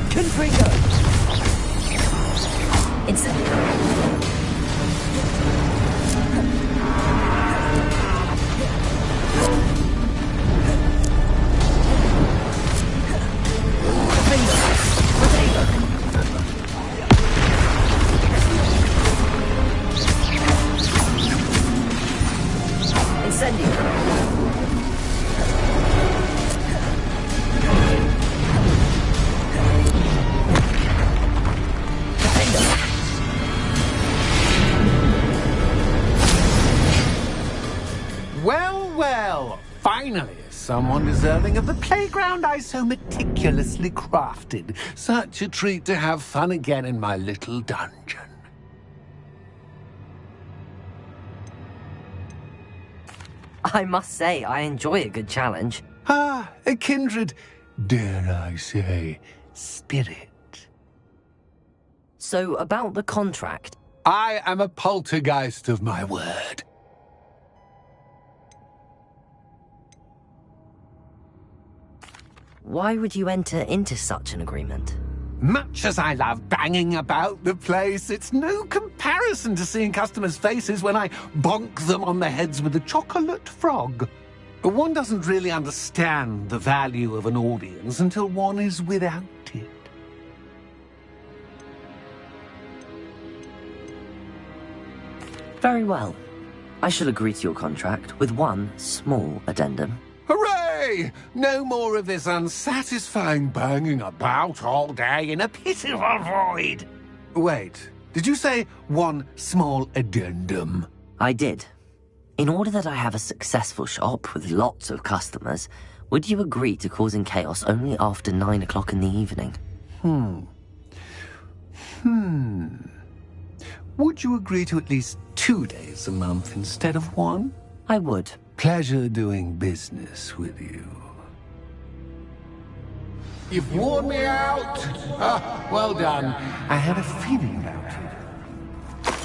Confringo. Incendio. someone deserving of the playground I so meticulously crafted. Such a treat to have fun again in my little dungeon. I must say, I enjoy a good challenge. Ah, a kindred, dare I say, spirit. So, about the contract. I am a poltergeist of my word. Why would you enter into such an agreement? Much as I love banging about the place, it's no comparison to seeing customers' faces when I bonk them on the heads with a chocolate frog. One doesn't really understand the value of an audience until one is without it. Very well. I shall agree to your contract with one small addendum. Hooray! No more of this unsatisfying banging about all day in a pitiful void. Wait, did you say one small addendum? I did. In order that I have a successful shop with lots of customers, would you agree to causing chaos only after 9 o'clock in the evening? Would you agree to at least 2 days a month instead of one? I would. Pleasure doing business with you. You've worn me out. Ah, well done. I had a feeling about it.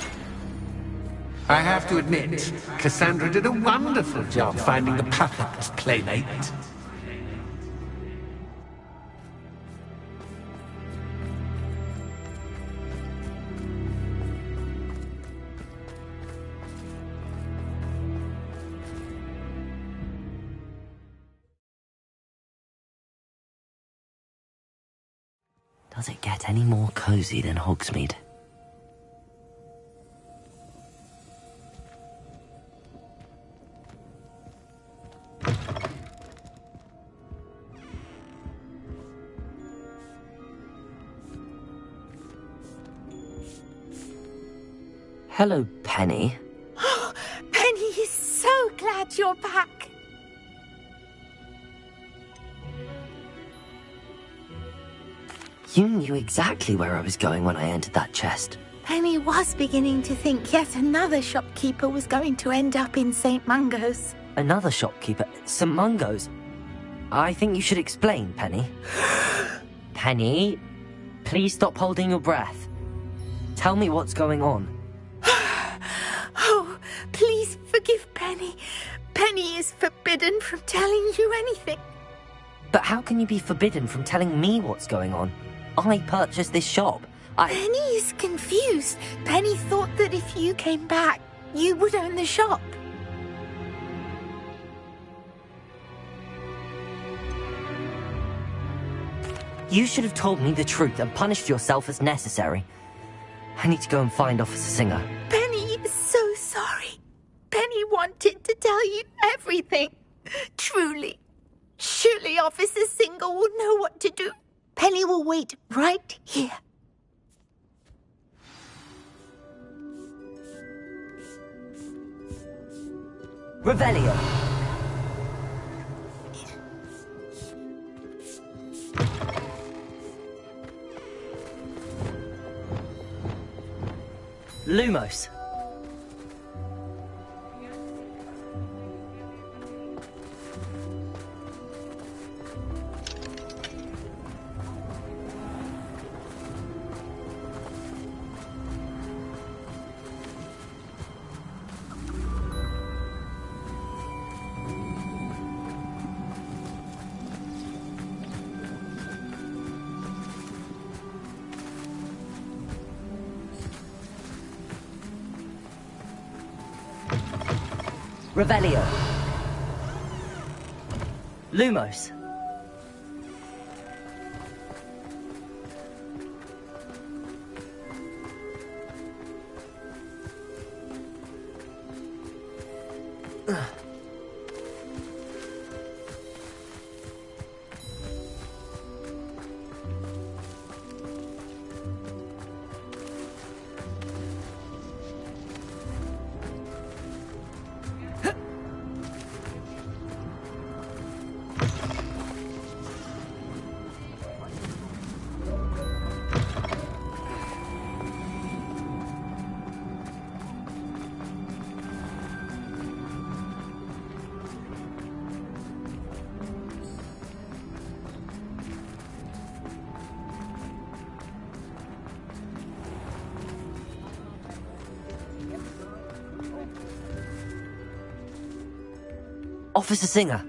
I have to admit, Cassandra did a wonderful job finding the perfect playmate. Does it get any more cozy than Hogsmeade? Hello, Penny. Penny is so glad you're back. You knew exactly where I was going when I entered that chest. Penny was beginning to think yet another shopkeeper was going to end up in St. Mungo's. Another shopkeeper? St. Mungo's? I think you should explain, Penny. Penny, please stop holding your breath. Tell me what's going on. Oh, please forgive Penny. Penny is forbidden from telling you anything. But how can you be forbidden from telling me what's going on? I purchased this shop. Penny is confused. Penny thought that if you came back, you would own the shop. You should have told me the truth and punished yourself as necessary. I need to go and find Officer Singer. Penny is so sorry. Penny wanted to tell you everything. Truly. Surely Officer Singer will know what to do. Penny will wait right here. Revelio. Lumos. Revelio. Lumos. Officer Singer,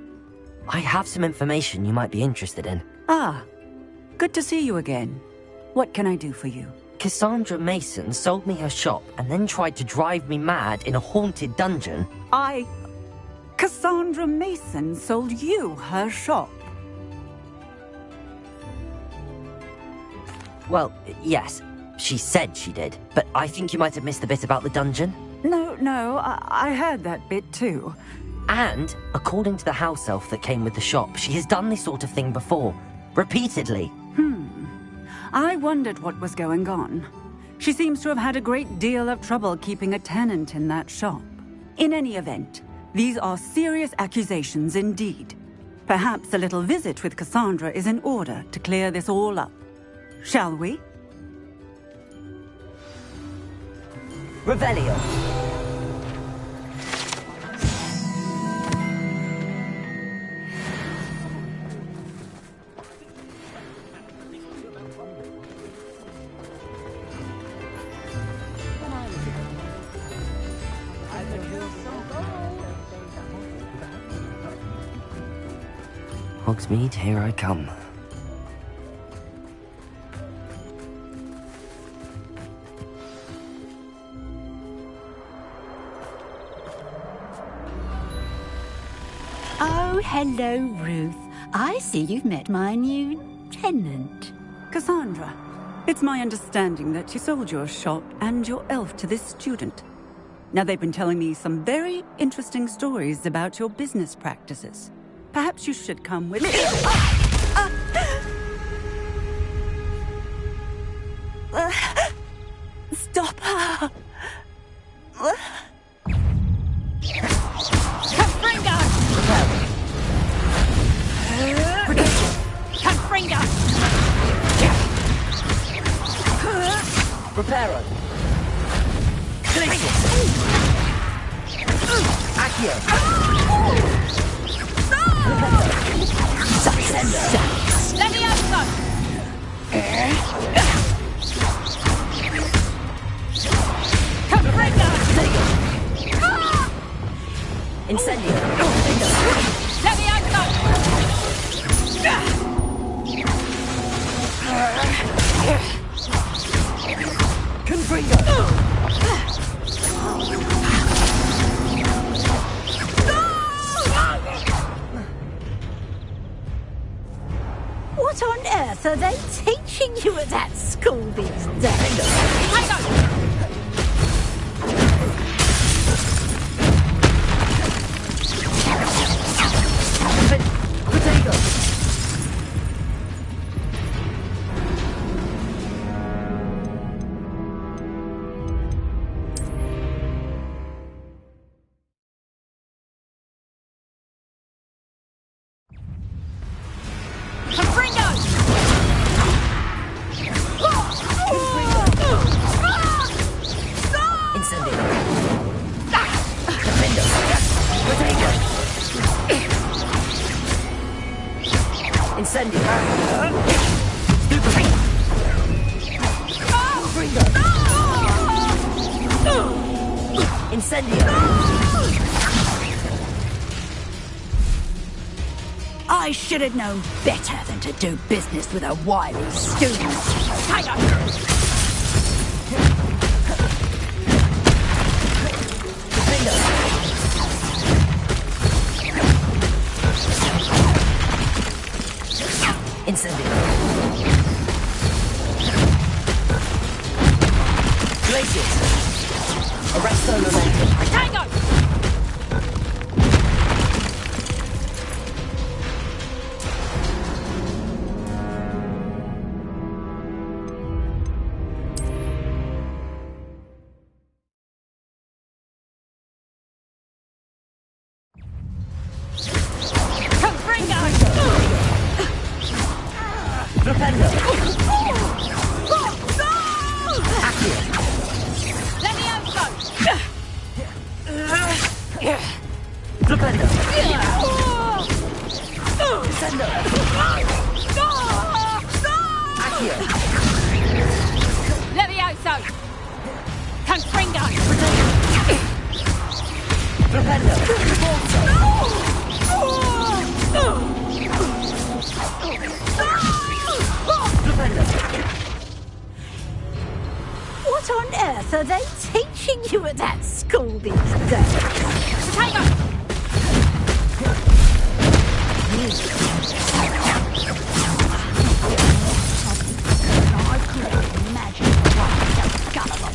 I have some information you might be interested in. Ah, good to see you again. What can I do for you? Cassandra Mason sold me her shop and then tried to drive me mad in a haunted dungeon. Cassandra Mason sold you her shop? Well, yes, she said she did, but I think you might have missed the bit about the dungeon. No, I heard that bit too. And, according to the house elf that came with the shop, she has done this sort of thing before. Repeatedly. I wondered what was going on. She seems to have had a great deal of trouble keeping a tenant in that shop. In any event, these are serious accusations indeed. Perhaps a little visit with Cassandra is in order to clear this all up. Shall we? Revelio. Hogsmeade, here I come. Oh, hello, Ruth. I see you've met my new tenant. Cassandra, it's my understanding that you sold your shop and your elf to this student. Now, they've been telling me some very interesting stories about your business practices. Perhaps you should come with me. Stop her! Confringo! Confringo! Reparo. Glacius. Accio. Let me out, son! Confringo! Incendio. Let me out, son! Confringo. What on earth are they teaching you at that school these days? Hang on! Potato. Confringo! Incendio. Confringo. Potato. Incendio. Stupefy. Confringo. Incendio. I should have known better than to do business with a wily student. Hang on! Incendio. Glacius. Arresto momentum. Hang on! Confringo! Flipendo. Accio. Let me out, son! Flipendo. Descendo. Accio. Let me out, son! Confringo! Flipendo. Forza. What on earth are they teaching you at that school these days? Potato! I couldn't imagine one so gullible.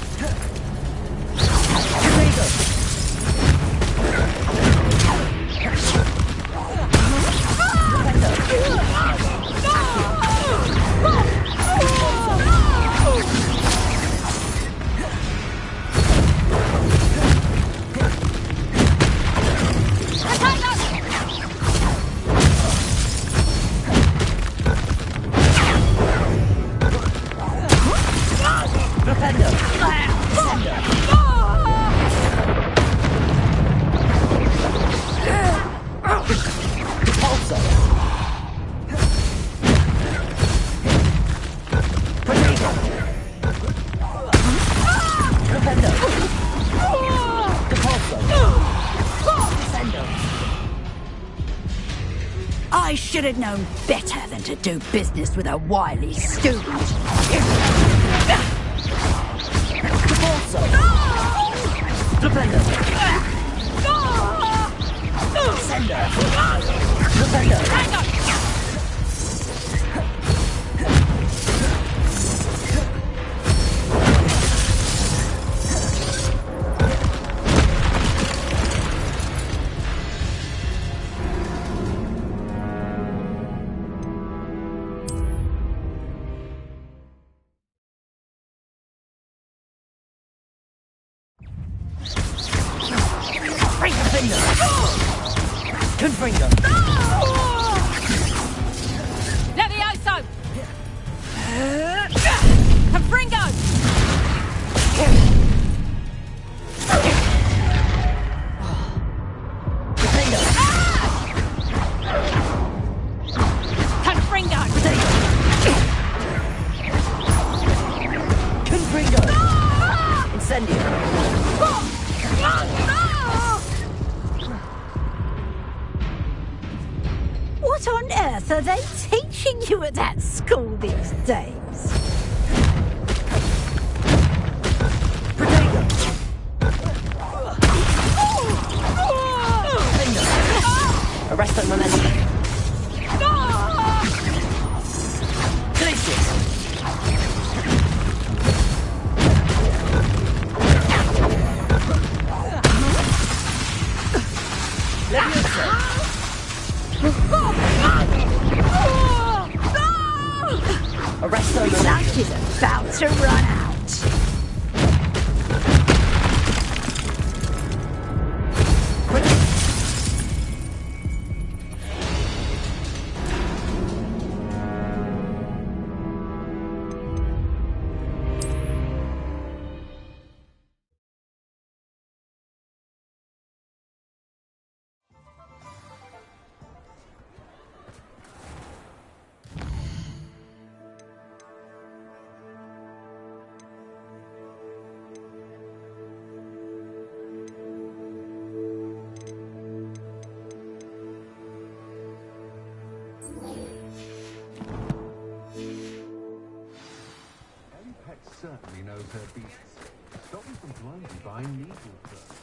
I should have known better than to do business with a wily student. Levioso! Confringo! Confringo! What on earth are they teaching you at that school these days? Arresto momentum. Glacius. Arresto momentum. Luck is about to run out. Certainly knows her beasts. Stop me from blindly buying needles first.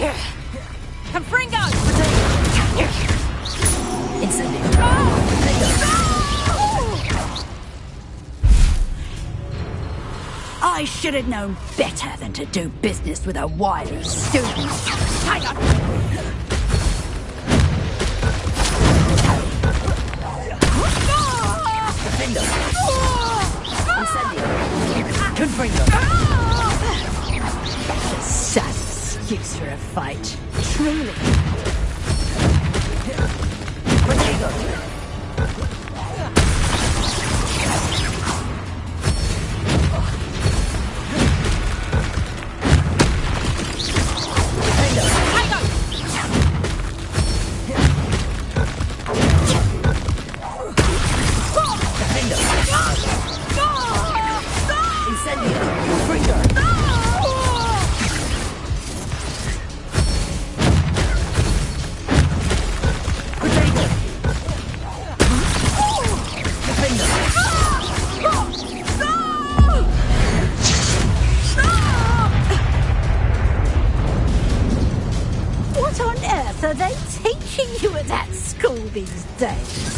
Confringo! I should have known better than to do business with a wily student. Hang on! Confringo! Sad excuse for a fight. Truly. What on earth are they teaching you at that school these days?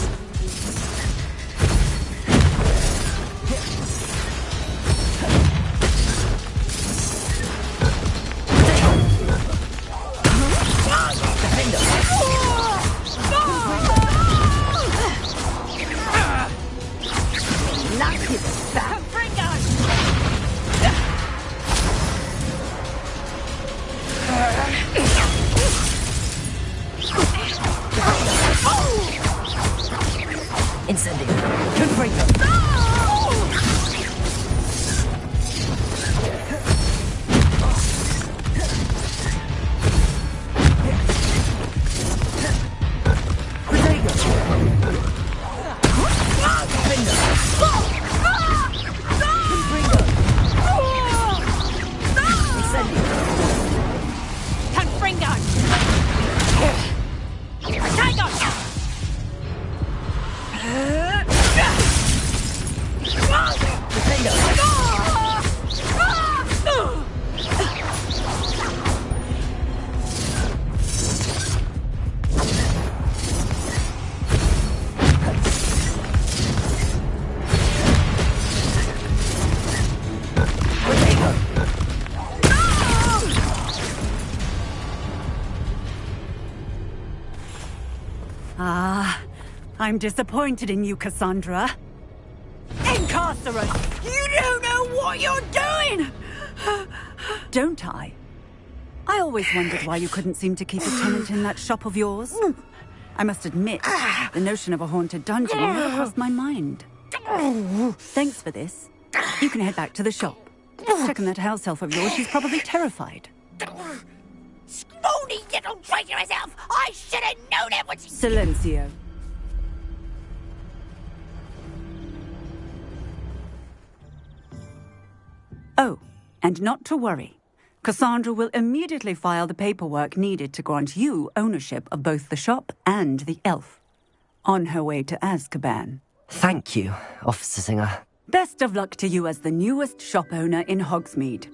Lucky that. Incendio! Confringo! I'm disappointed in you, Cassandra. Incarcerate! You don't know what you're doing! Don't I? I always wondered why you couldn't seem to keep a tenant in that shop of yours. I must admit, the notion of a haunted dungeon never crossed my mind. Thanks for this. You can head back to the shop. Checking that house elf of yours, she's probably terrified. Spoony little traitor herself! I should have known it was... Silencio. Oh, and not to worry. Cassandra will immediately file the paperwork needed to grant you ownership of both the shop and the elf. On her way to Azkaban. Thank you, Officer Singer. Best of luck to you as the newest shop owner in Hogsmeade.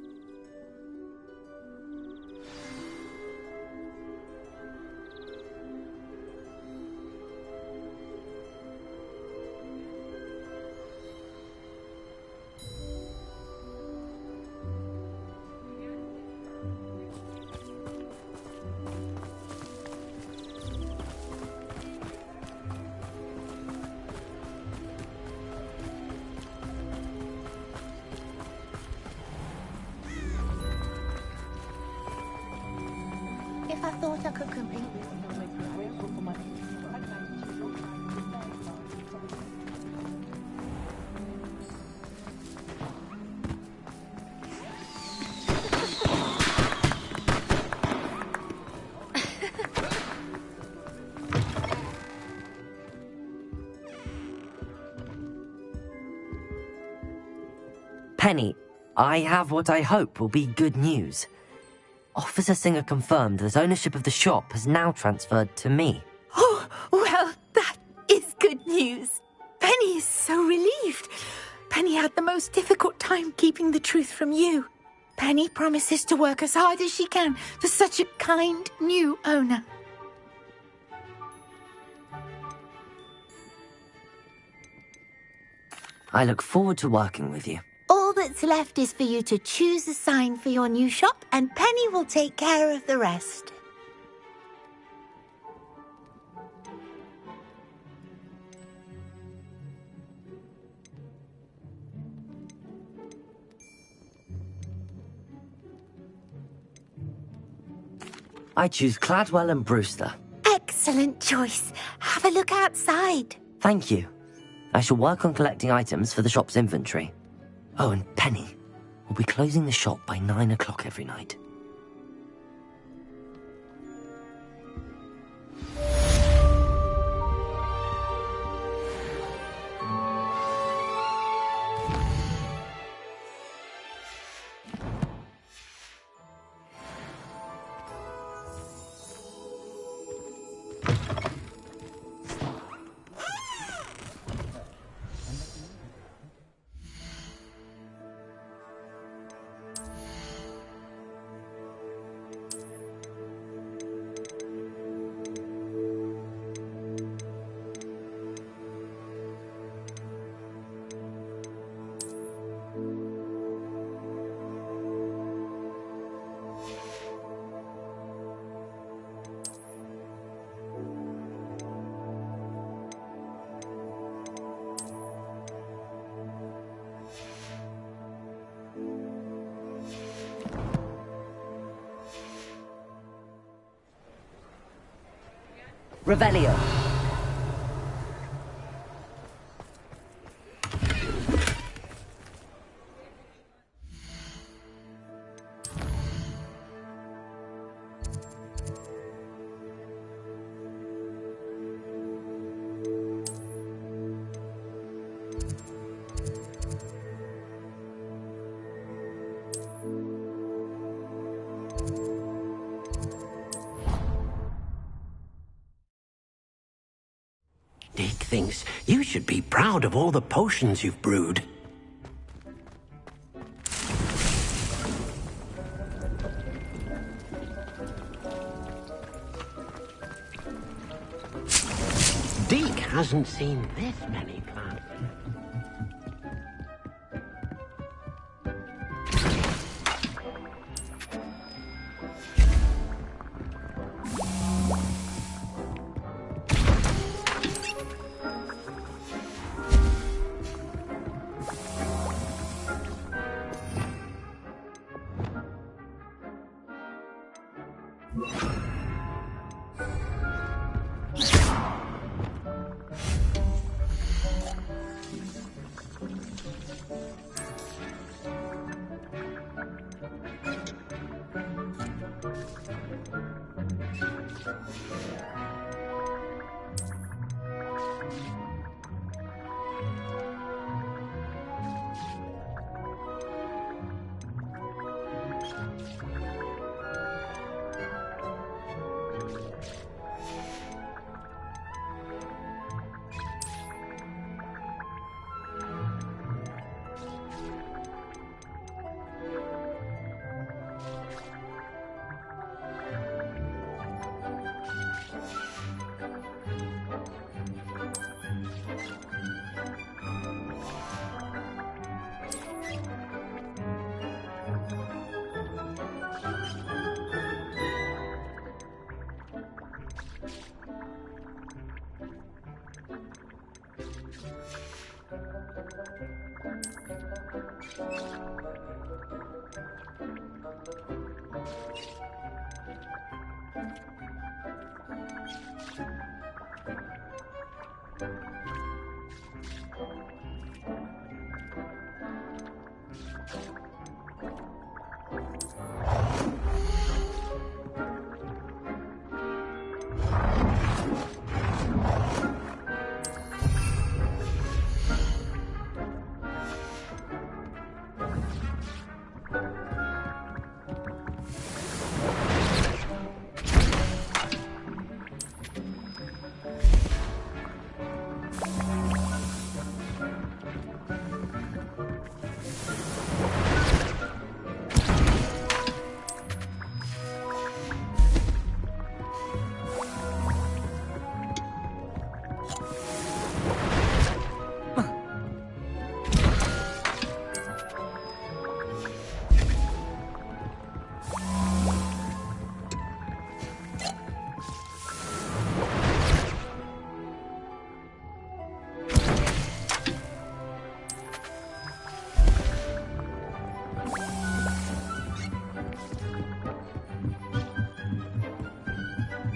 If I thought I could complete this... Penny, I have what I hope will be good news. Officer Singer confirmed that ownership of the shop has now transferred to me. Oh, well, that is good news. Penny is so relieved. Penny had the most difficult time keeping the truth from you. Penny promises to work as hard as she can for such a kind new owner. I look forward to working with you. All that's left is for you to choose a sign for your new shop, and Penny will take care of the rest. I choose Cladwell and Brewster. Excellent choice. Have a look outside. Thank you. I shall work on collecting items for the shop's inventory. Oh, and Penny, we'll be closing the shop by 9 o'clock every night. Revelio. Dick thinks you should be proud of all the potions you've brewed. Dick hasn't seen this many plants.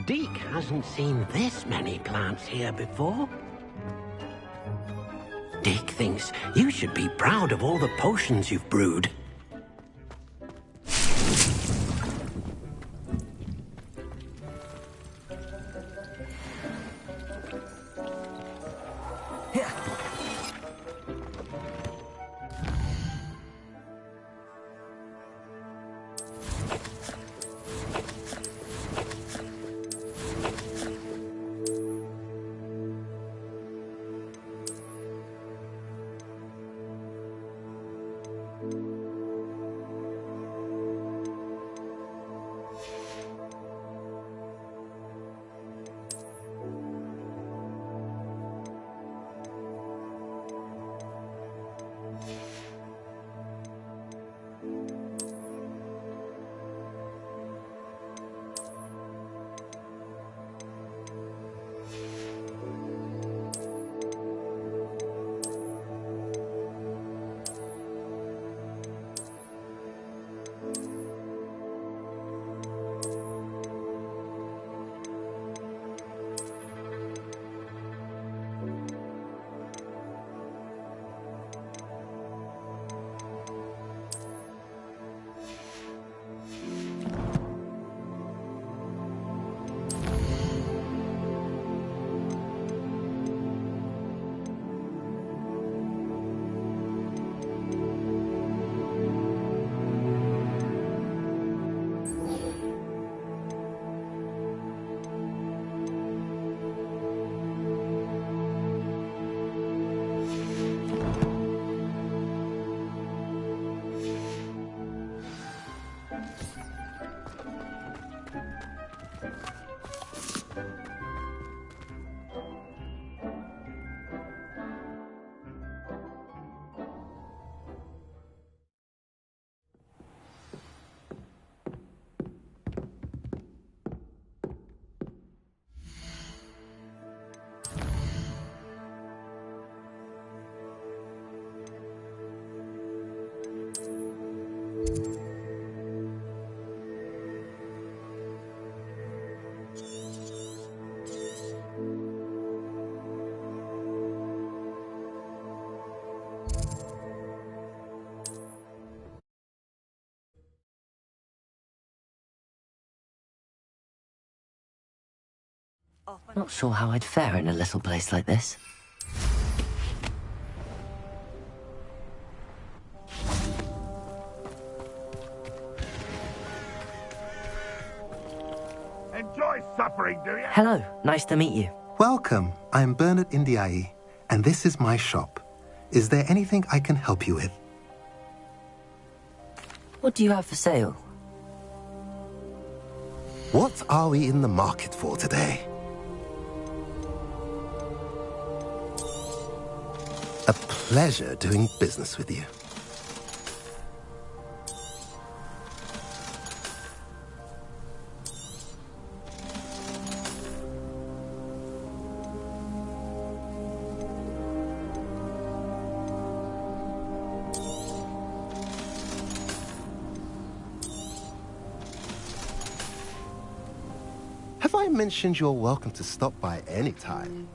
Deke hasn't seen this many plants here before. Dick thinks you should be proud of all the potions you've brewed. Not sure how I'd fare in a little place like this. Enjoy suffering, do you? Hello, nice to meet you. Welcome. I'm Bernard Indiai, and this is my shop. Is there anything I can help you with? What do you have for sale? What are we in the market for today? A pleasure doing business with you. Have I mentioned you're welcome to stop by any time?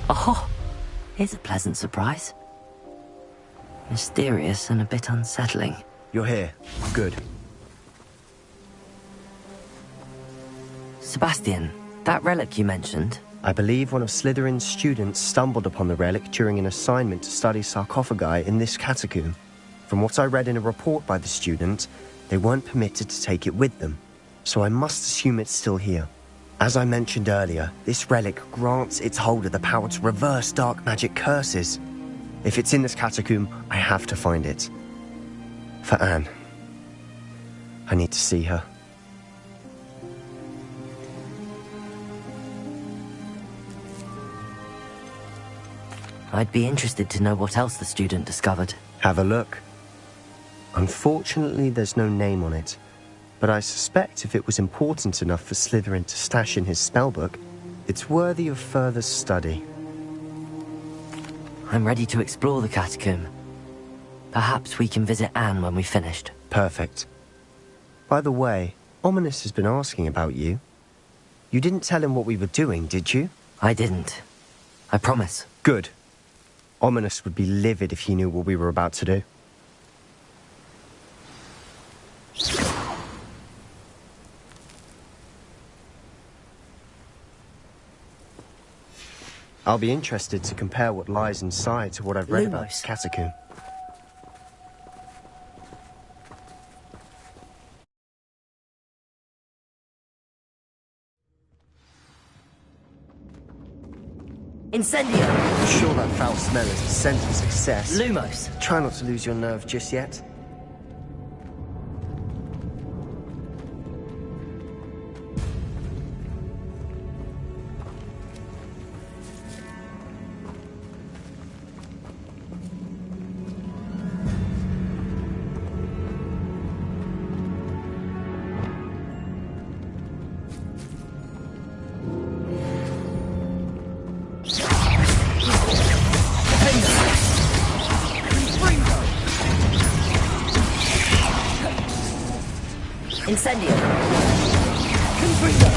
Oh, here's a pleasant surprise. Mysterious and a bit unsettling. You're here. Good. Sebastian, that relic you mentioned. I believe one of Slytherin's students stumbled upon the relic during an assignment to study sarcophagi in this catacomb. From what I read in a report by the student, they weren't permitted to take it with them, so I must assume it's still here. As I mentioned earlier, this relic grants its holder the power to reverse dark magic curses. If it's in this catacomb, I have to find it. For Anne. I need to see her. I'd be interested to know what else the student discovered. Have a look. Unfortunately, there's no name on it, but I suspect if it was important enough for Slytherin to stash in his spellbook, it's worthy of further study. I'm ready to explore the catacomb. Perhaps we can visit Anne when we've finished. Perfect. By the way, Ominous has been asking about you. You didn't tell him what we were doing, did you? I didn't. I promise. Good. Ominous would be livid if he knew what we were about to do. I'll be interested to compare what lies inside to what I've read about this catacomb. Incendio! I'm sure that foul smell is a scent of success. Lumos! Try not to lose your nerve just yet. Incendio! Confringo!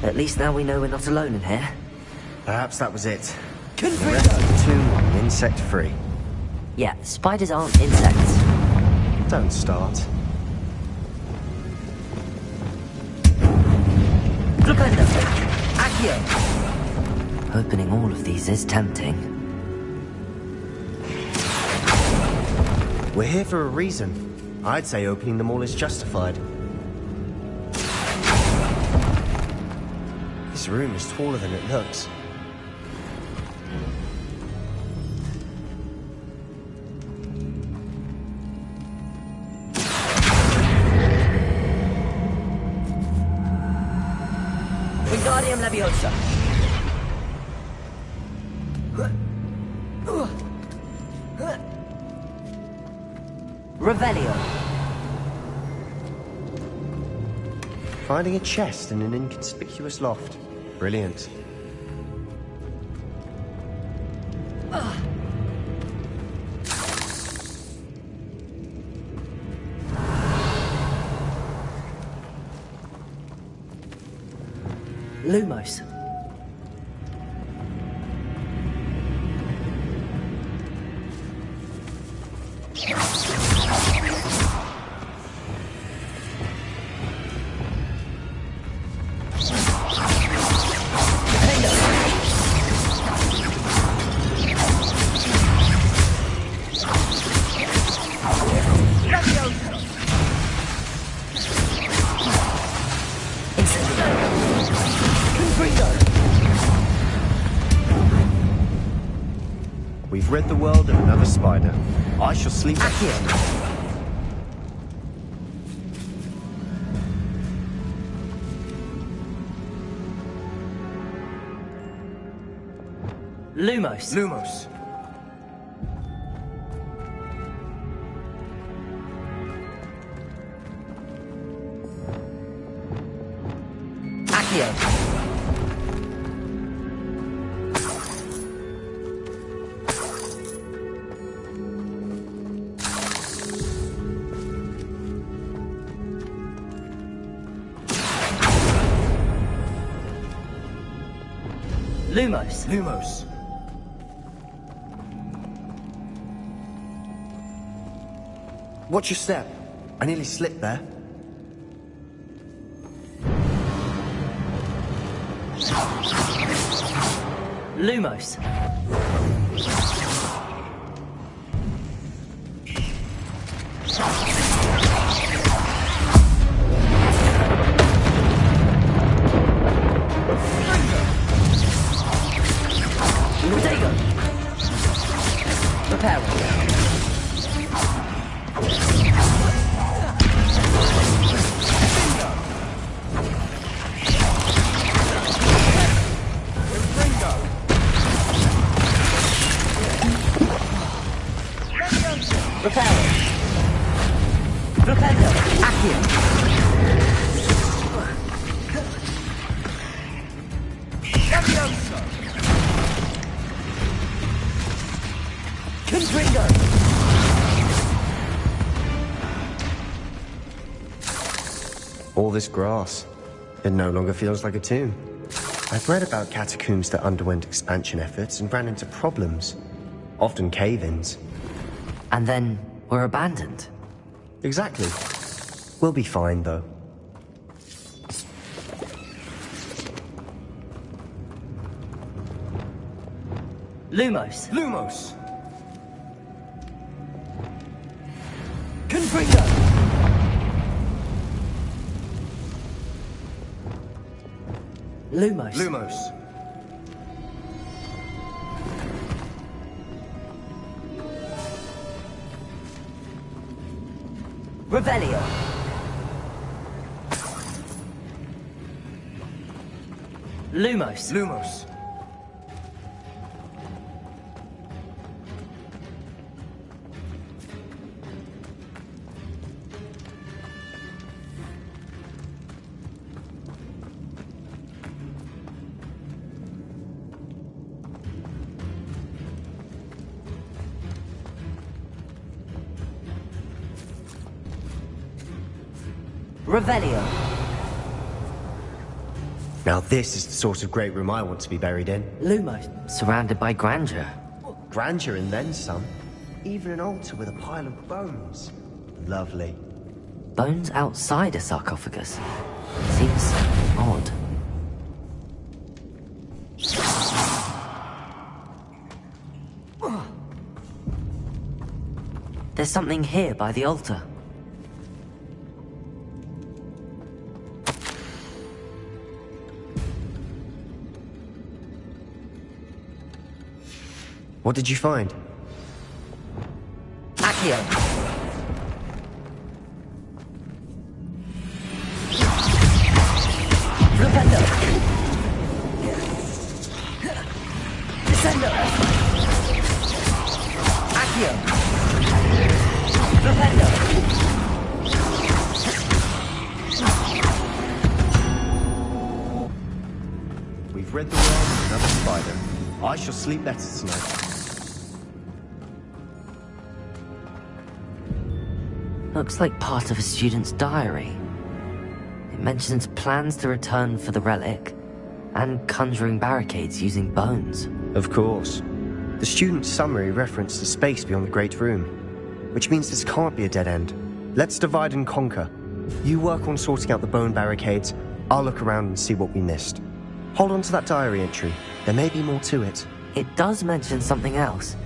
At least now we know we're not alone in here. Perhaps that was it. The rest of the tomb will be insect-free. Yeah, spiders aren't insects. Don't start. Flipendo! Accio! Opening all of these is tempting. We're here for a reason. I'd say opening them all is justified. This room is taller than it looks. Wingardium Leviosa! Revelio! Finding a chest in an inconspicuous loft. Brilliant. Lumos. We've rid the world of another spider. I shall sleep Accio! Lumos. Lumos. Accio! Lumos. Lumos. Watch your step. I nearly slipped there. Lumos. Confringo! All this grass. It no longer feels like a tomb. I've read about catacombs that underwent expansion efforts and ran into problems. Often cave-ins. And then were abandoned. Exactly. We'll be fine, though. Lumos! Lumos! Confringo! Lumos. Lumos. Revelio. Lumos. Lumos. Revelio. Now this is the sort of great room I want to be buried in. Lumos. Surrounded by grandeur. Grandeur and then some. Even an altar with a pile of bones. Lovely. Bones outside a sarcophagus. Seems odd. There's something here by the altar. What did you find? Accio. Flipendo. Descendo. Accio. Flipendo. We've read the world of another spider. I shall sleep better tonight. Looks like part of a student's diary. It mentions plans to return for the relic, and conjuring barricades using bones. Of course. The student's summary referenced the space beyond the Great Room, which means this can't be a dead end. Let's divide and conquer. You work on sorting out the bone barricades, I'll look around and see what we missed. Hold on to that diary entry. There may be more to it. It does mention something else.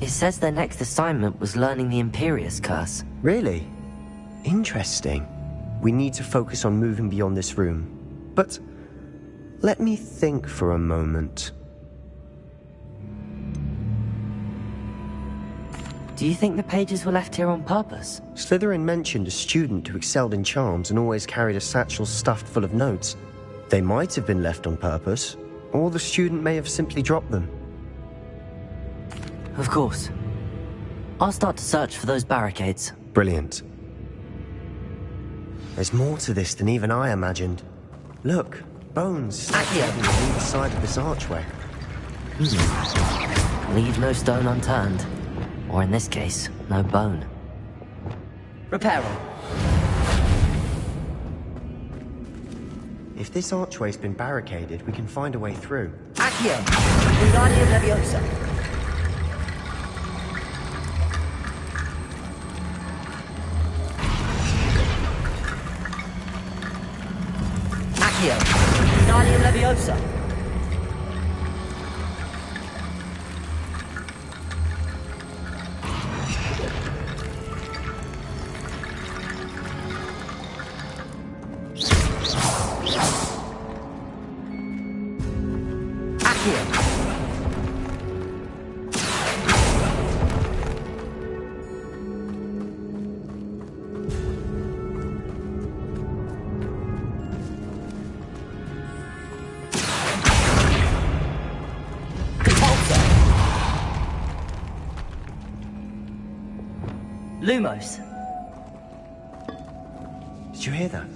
It says their next assignment was learning the Imperius Curse. Really? Interesting. We need to focus on moving beyond this room. But let me think for a moment. Do you think the pages were left here on purpose? Slytherin mentioned a student who excelled in charms and always carried a satchel stuffed full of notes. They might have been left on purpose, or the student may have simply dropped them. Of course. I'll start to search for those barricades. Brilliant. There's more to this than even I imagined. Look, bones stacked on either side of this archway. Leave no stone unturned. Or in this case, no bone. Reparo. If this archway's been barricaded, we can find a way through. Accio. Wingardium Leviosa. Accio. Wingardium Leviosa. Lumos. Did you hear that?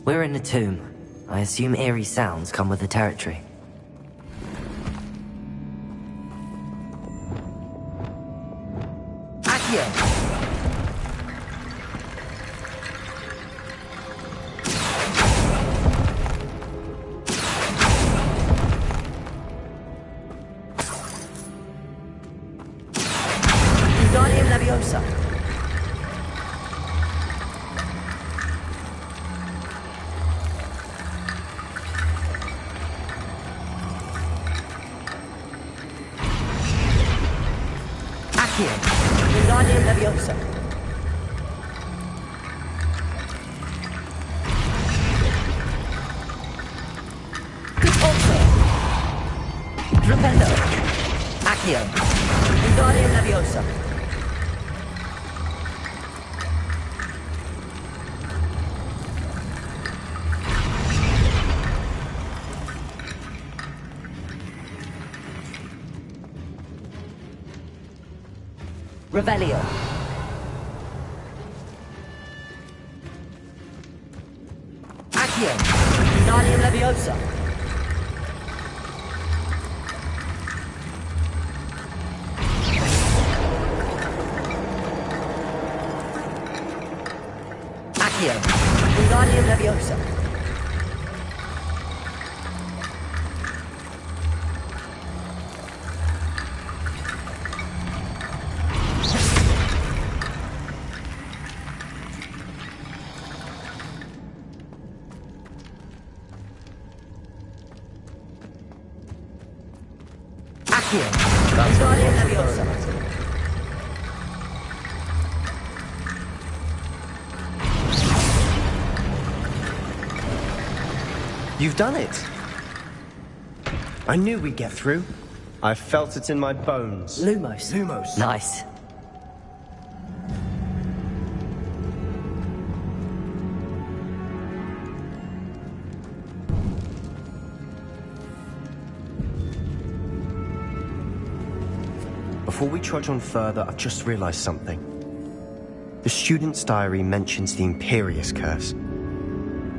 We're in the tomb. I assume eerie sounds come with the territory. Accio! Wingardium Leviosa! Accio! Wingardium Leviosa! Rependo! Accio! Wingardium Leviosa! Revelio. Accio. Wingardium Leviosa. Accio. Wingardium Leviosa. Wingardium Leviosa. You've done it! I knew we'd get through. I felt it in my bones. Lumos. Lumos. Nice. Before we trudge on further, I've just realized something. The student's diary mentions the Imperius Curse.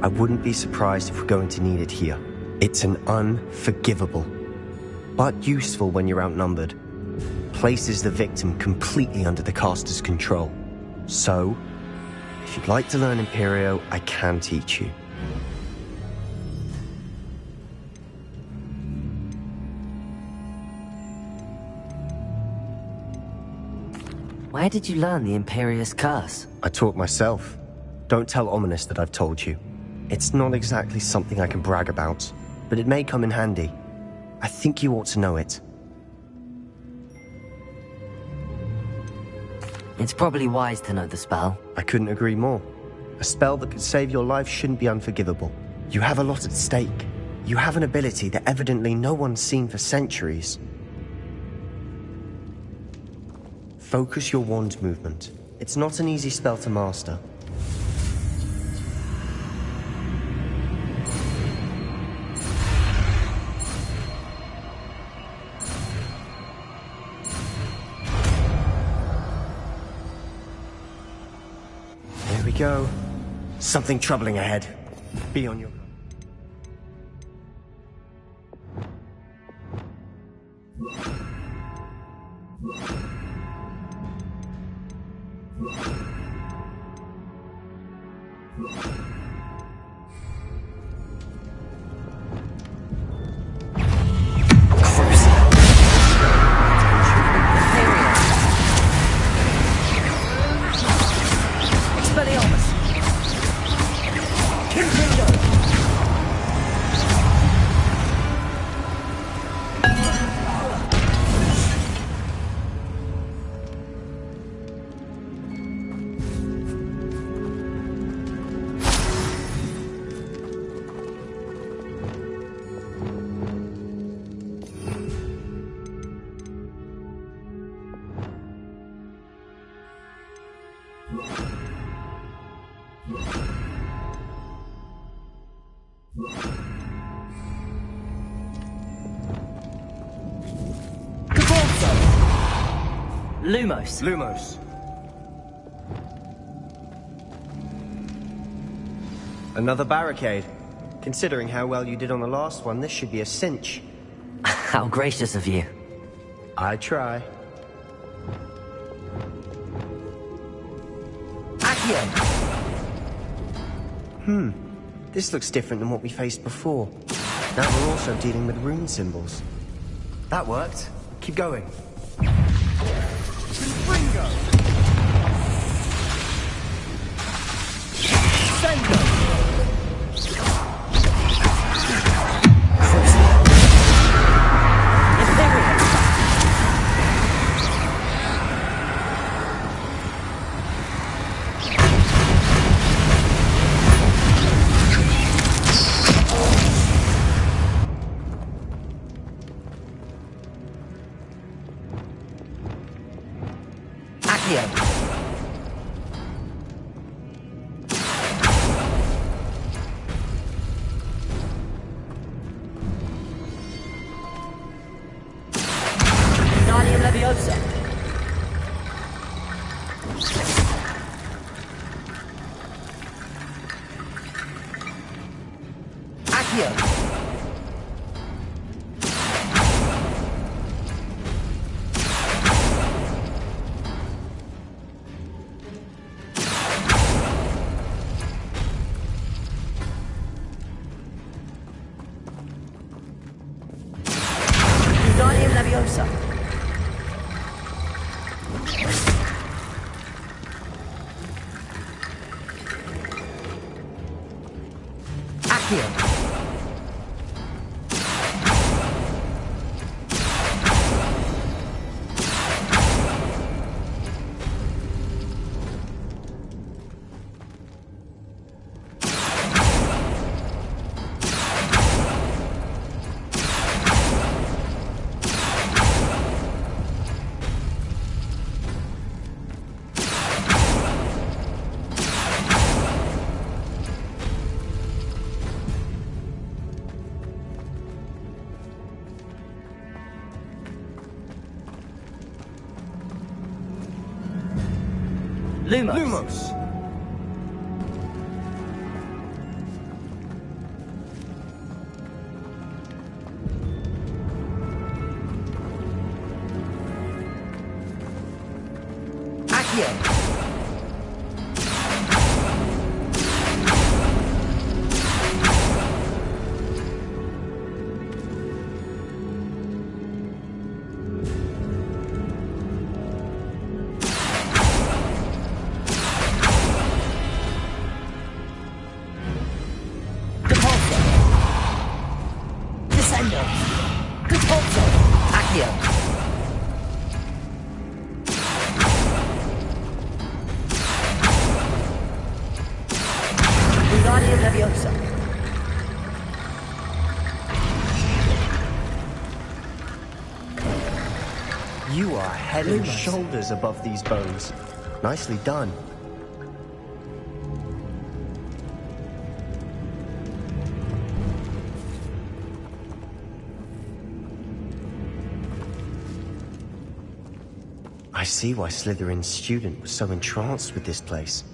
I wouldn't be surprised if we're going to need it here. It's an unforgivable, but useful when you're outnumbered. Places the victim completely under the caster's control. So, if you'd like to learn Imperio, I can teach you. Where did you learn the Imperius Curse? I taught myself. Don't tell Ominous that I've told you. It's not exactly something I can brag about, but it may come in handy. I think you ought to know it. It's probably wise to know the spell. I couldn't agree more. A spell that could save your life shouldn't be unforgivable. You have a lot at stake. You have an ability that evidently no one's seen for centuries. Focus your wand movement. It's not an easy spell to master. Here we go. Something troubling ahead. Be on your guard. Lumos. Lumos. Another barricade. Considering how well you did on the last one, this should be a cinch. How gracious of you. I try. This looks different than what we faced before. Now we're also dealing with rune symbols. That worked. Keep going. Ringo! Sendo! Lumos. You are head and shoulders above these bones. Nicely done. I see why Slytherin's student was so entranced with this place.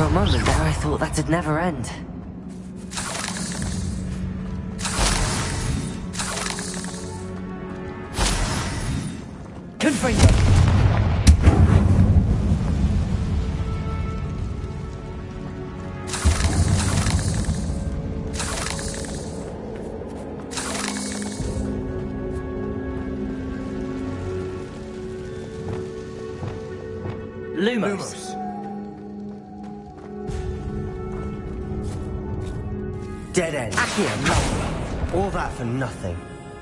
For a moment there, I thought that'd never end. Confringo! Lumos. Dead end. Accio, no. All that for nothing.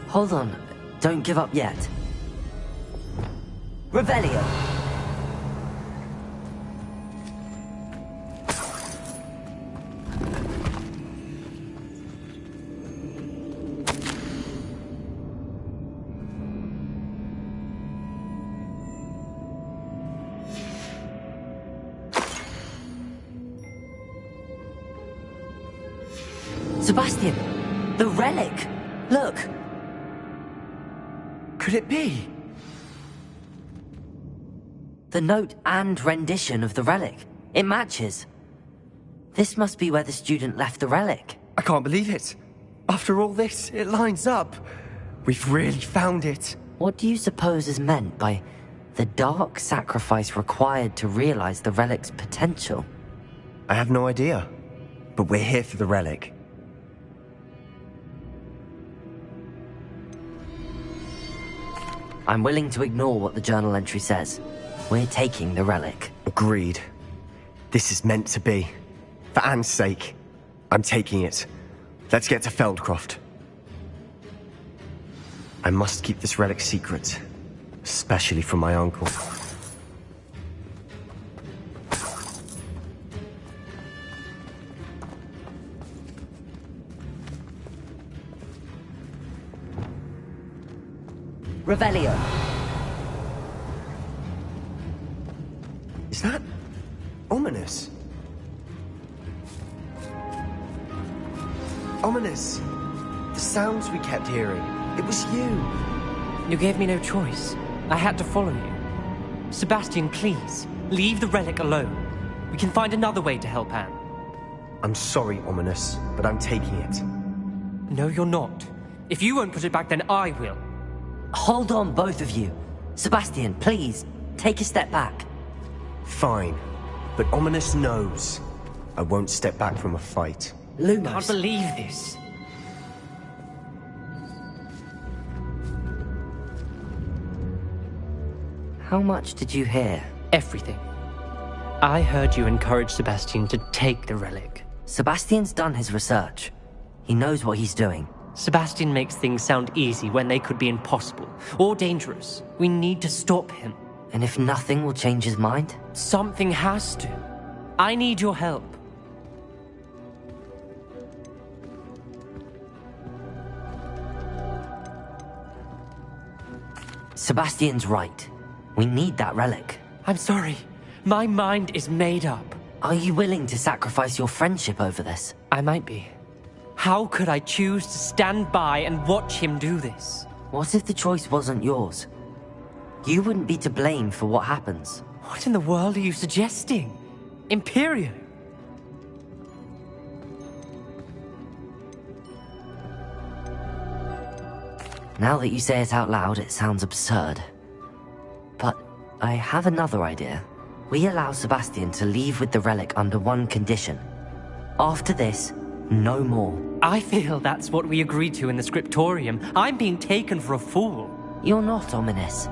Hold on. Don't give up yet. Revelio. Sebastian, the relic. Look. Could it be? The note and rendition of the relic. It matches. This must be where the student left the relic. I can't believe it. After all this, it lines up. We've really found it. What do you suppose is meant by the dark sacrifice required to realize the relic's potential? I have no idea. But we're here for the relic. I'm willing to ignore what the journal entry says. We're taking the relic. Agreed. This is meant to be. For Anne's sake, I'm taking it. Let's get to Feldcroft. I must keep this relic secret, especially from my uncle. Revelio. Is that ominous? Ominous. The sounds we kept hearing. It was you. You gave me no choice. I had to follow you. Sebastian, please, leave the relic alone. We can find another way to help Anne. I'm sorry, Ominous, but I'm taking it. No, you're not. If you won't put it back, then I will. Hold on, both of you. Sebastian, please, take a step back. Fine, but Ominous knows I won't step back from a fight. Lumos. I can't believe this. How much did you hear? Everything. I heard you encourage Sebastian to take the relic. Sebastian's done his research. He knows what he's doing. Sebastian makes things sound easy when they could be impossible or dangerous. We need to stop him. And if nothing will change his mind? Something has to. I need your help. Sebastian's right. We need that relic. I'm sorry. My mind is made up. Are you willing to sacrifice your friendship over this? I might be. How could I choose to stand by and watch him do this? What if the choice wasn't yours? You wouldn't be to blame for what happens. What in the world are you suggesting? Imperium? Now that you say it out loud, it sounds absurd. But I have another idea. We allow Sebastian to leave with the relic under one condition. After this, no more. I feel that's what we agreed to in the scriptorium. I'm being taken for a fool. You're not, Ominous.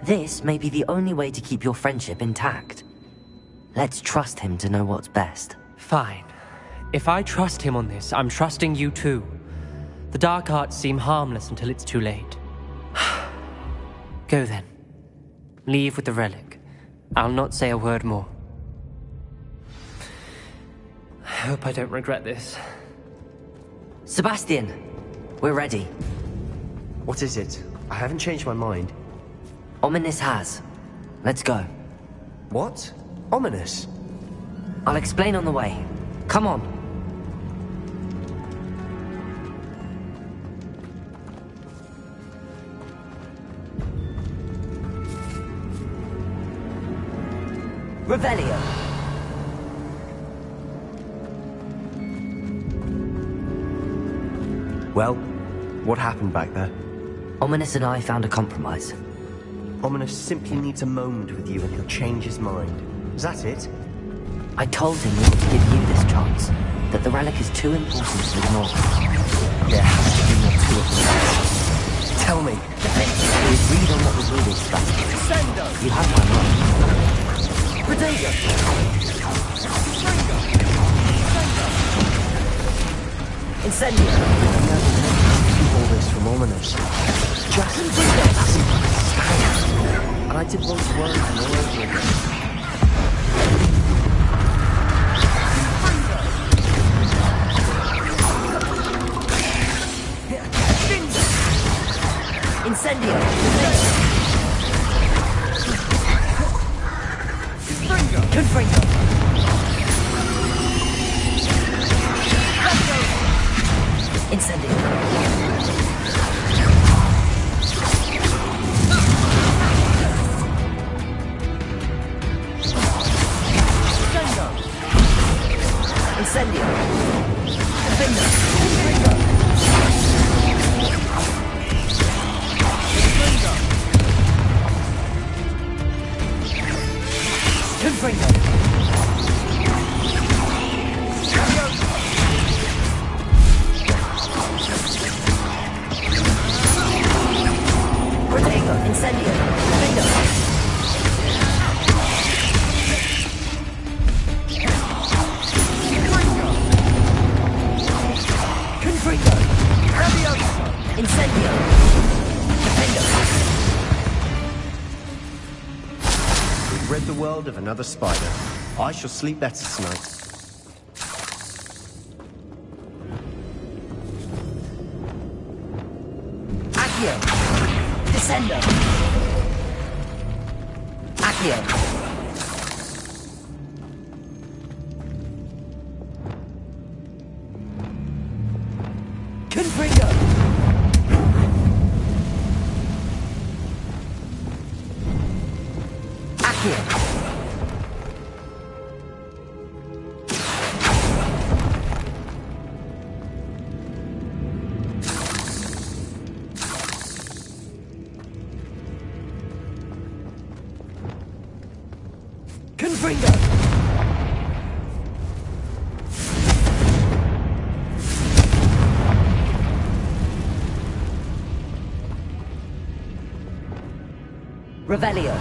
This may be the only way to keep your friendship intact. Let's trust him to know what's best. Fine. If I trust him on this, I'm trusting you too. The dark arts seem harmless until it's too late. Go then. Leave with the relic. I'll not say a word more. I hope I don't regret this. Sebastian, we're ready. What is it? I haven't changed my mind. Ominous has. Let's go. What? Ominous? I'll explain on the way. Come on. Revelio. Well, what happened back there? Ominous and I found a compromise. Ominous simply needs a moment with you and he'll change his mind. Is that it? I told him we were to give you this chance, that the relic is too important to ignore. There has to be more to it than that. Tell me. We agreed on what was needed, Sebastian. Sendo! You have my mind. Protego! Incendio! Keep all this from Ominous. Just as it stands. And I did want to worry all over again. Incendio! Confringo! Incendio! Incendio! Confringo! Confringo! Protego! Incendio! Confringo! Confringo! Incendio! Confringo! We've rid the world of another spider. I shall sleep better tonight. Accio! Descendo! Accio! Confringo! Accio! Confringo! Revelio!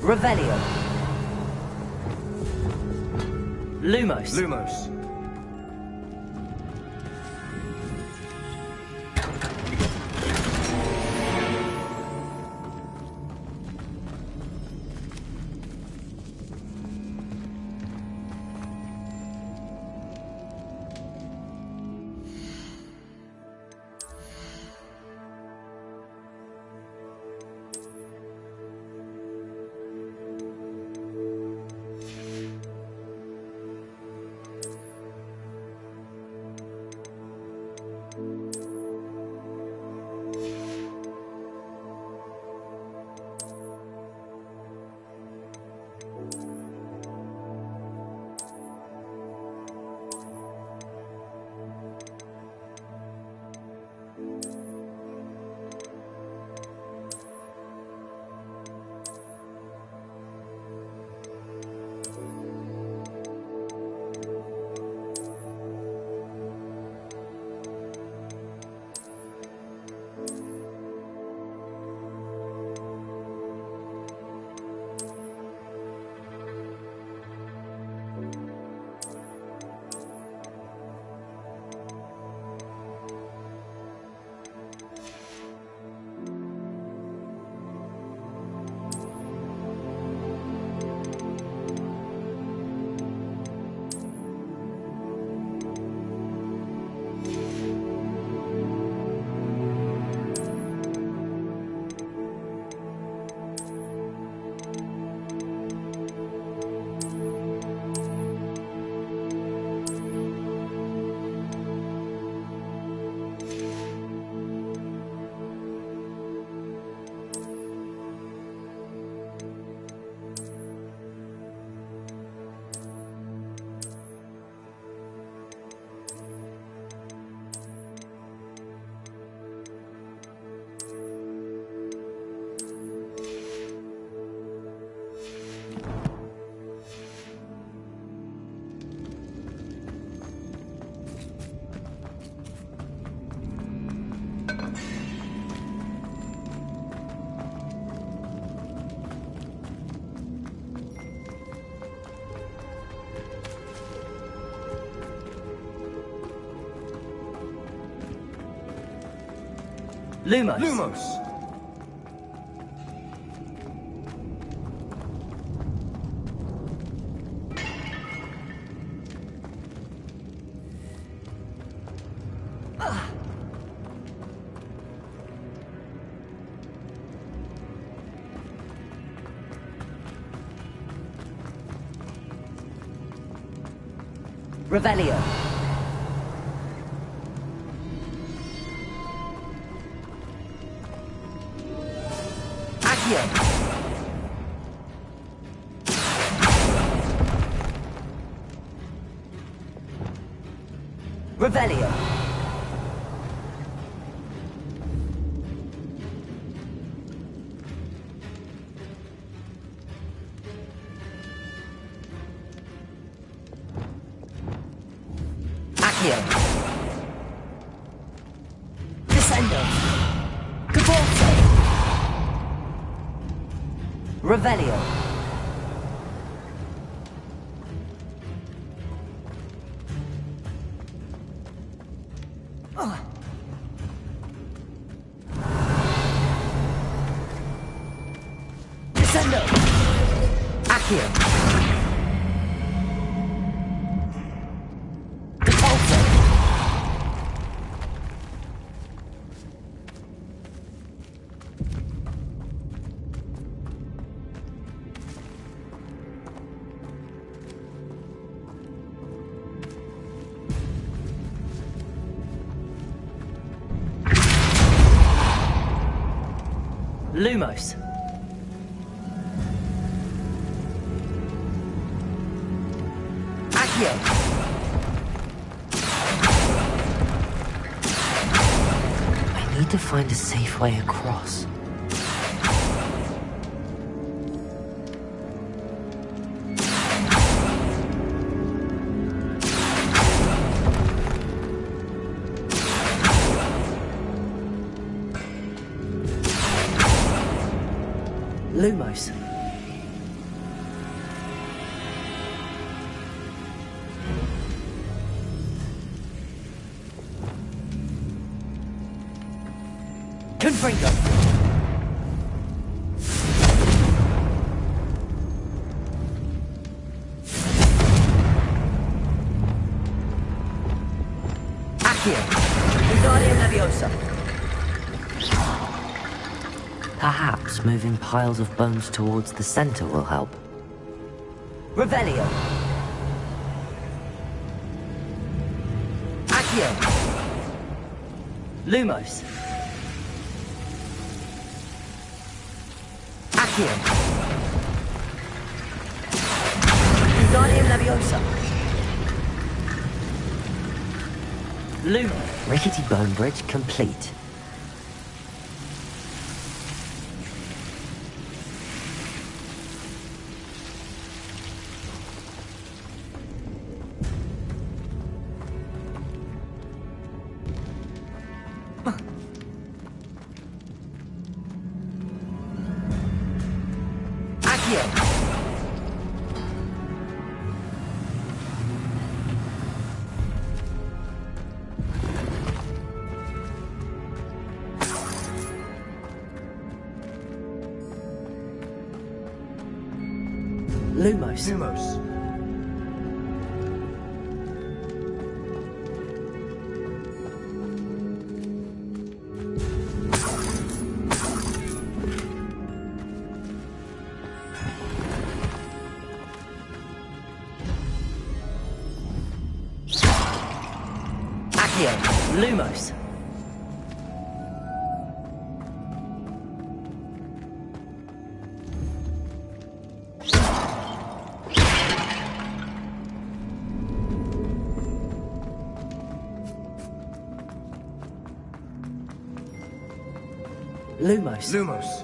Revelio. Lumos. Lumos. Lumos. Lumos! Revelio. Accio. Revelio. Accio. Descendo. Caporto. Revelio. Descendo. Accio. Defaulto. Lumos. Accio. I need to find a safe way across. Lumos. Confringo. Accio. Wingardium Leviosa. Perhaps moving piles of bones towards the center will help. Revelio. Accio. Lumos. Accio. Wingardium Leviosa. Lumo. Rickety bone bridge complete. Lumos. Lumos. Accio. Lumos. Lumos. Lumos.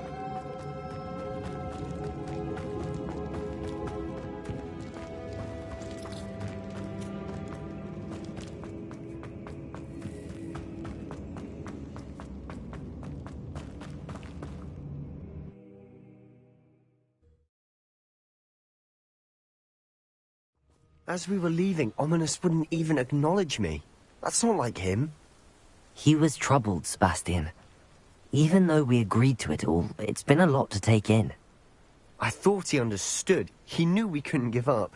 As we were leaving, Ominous wouldn't even acknowledge me. That's not like him. He was troubled, Sebastian. Even though we agreed to it all, it's been a lot to take in. I thought he understood. He knew we couldn't give up.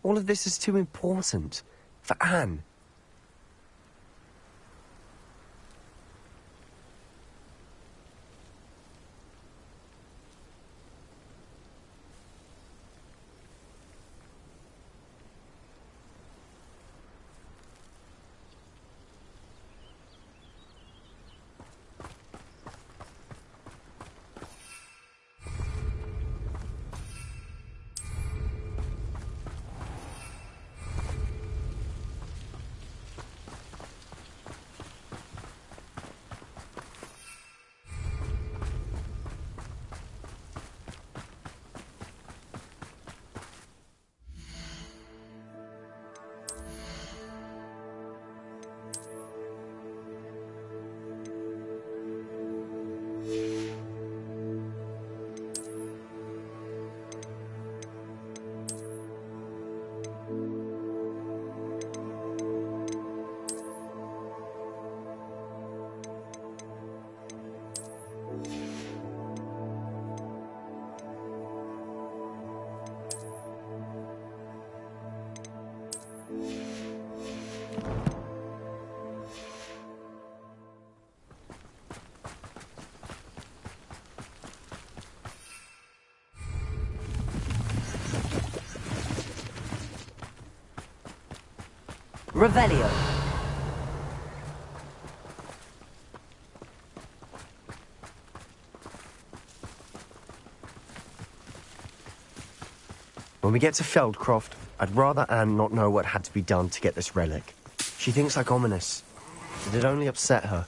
All of this is too important. For Anne. Revelio. When we get to Feldcroft, I'd rather Anne not know what had to be done to get this relic. She thinks like Ominous. It'd only upset her.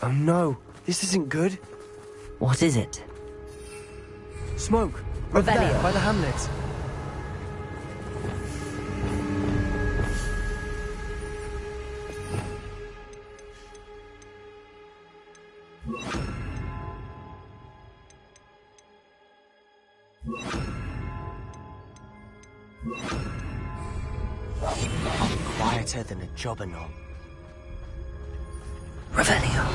Oh no, this isn't good. What is it? Smoke! Over there, by the hamlet. Quieter than a jobberknoll. Revelio.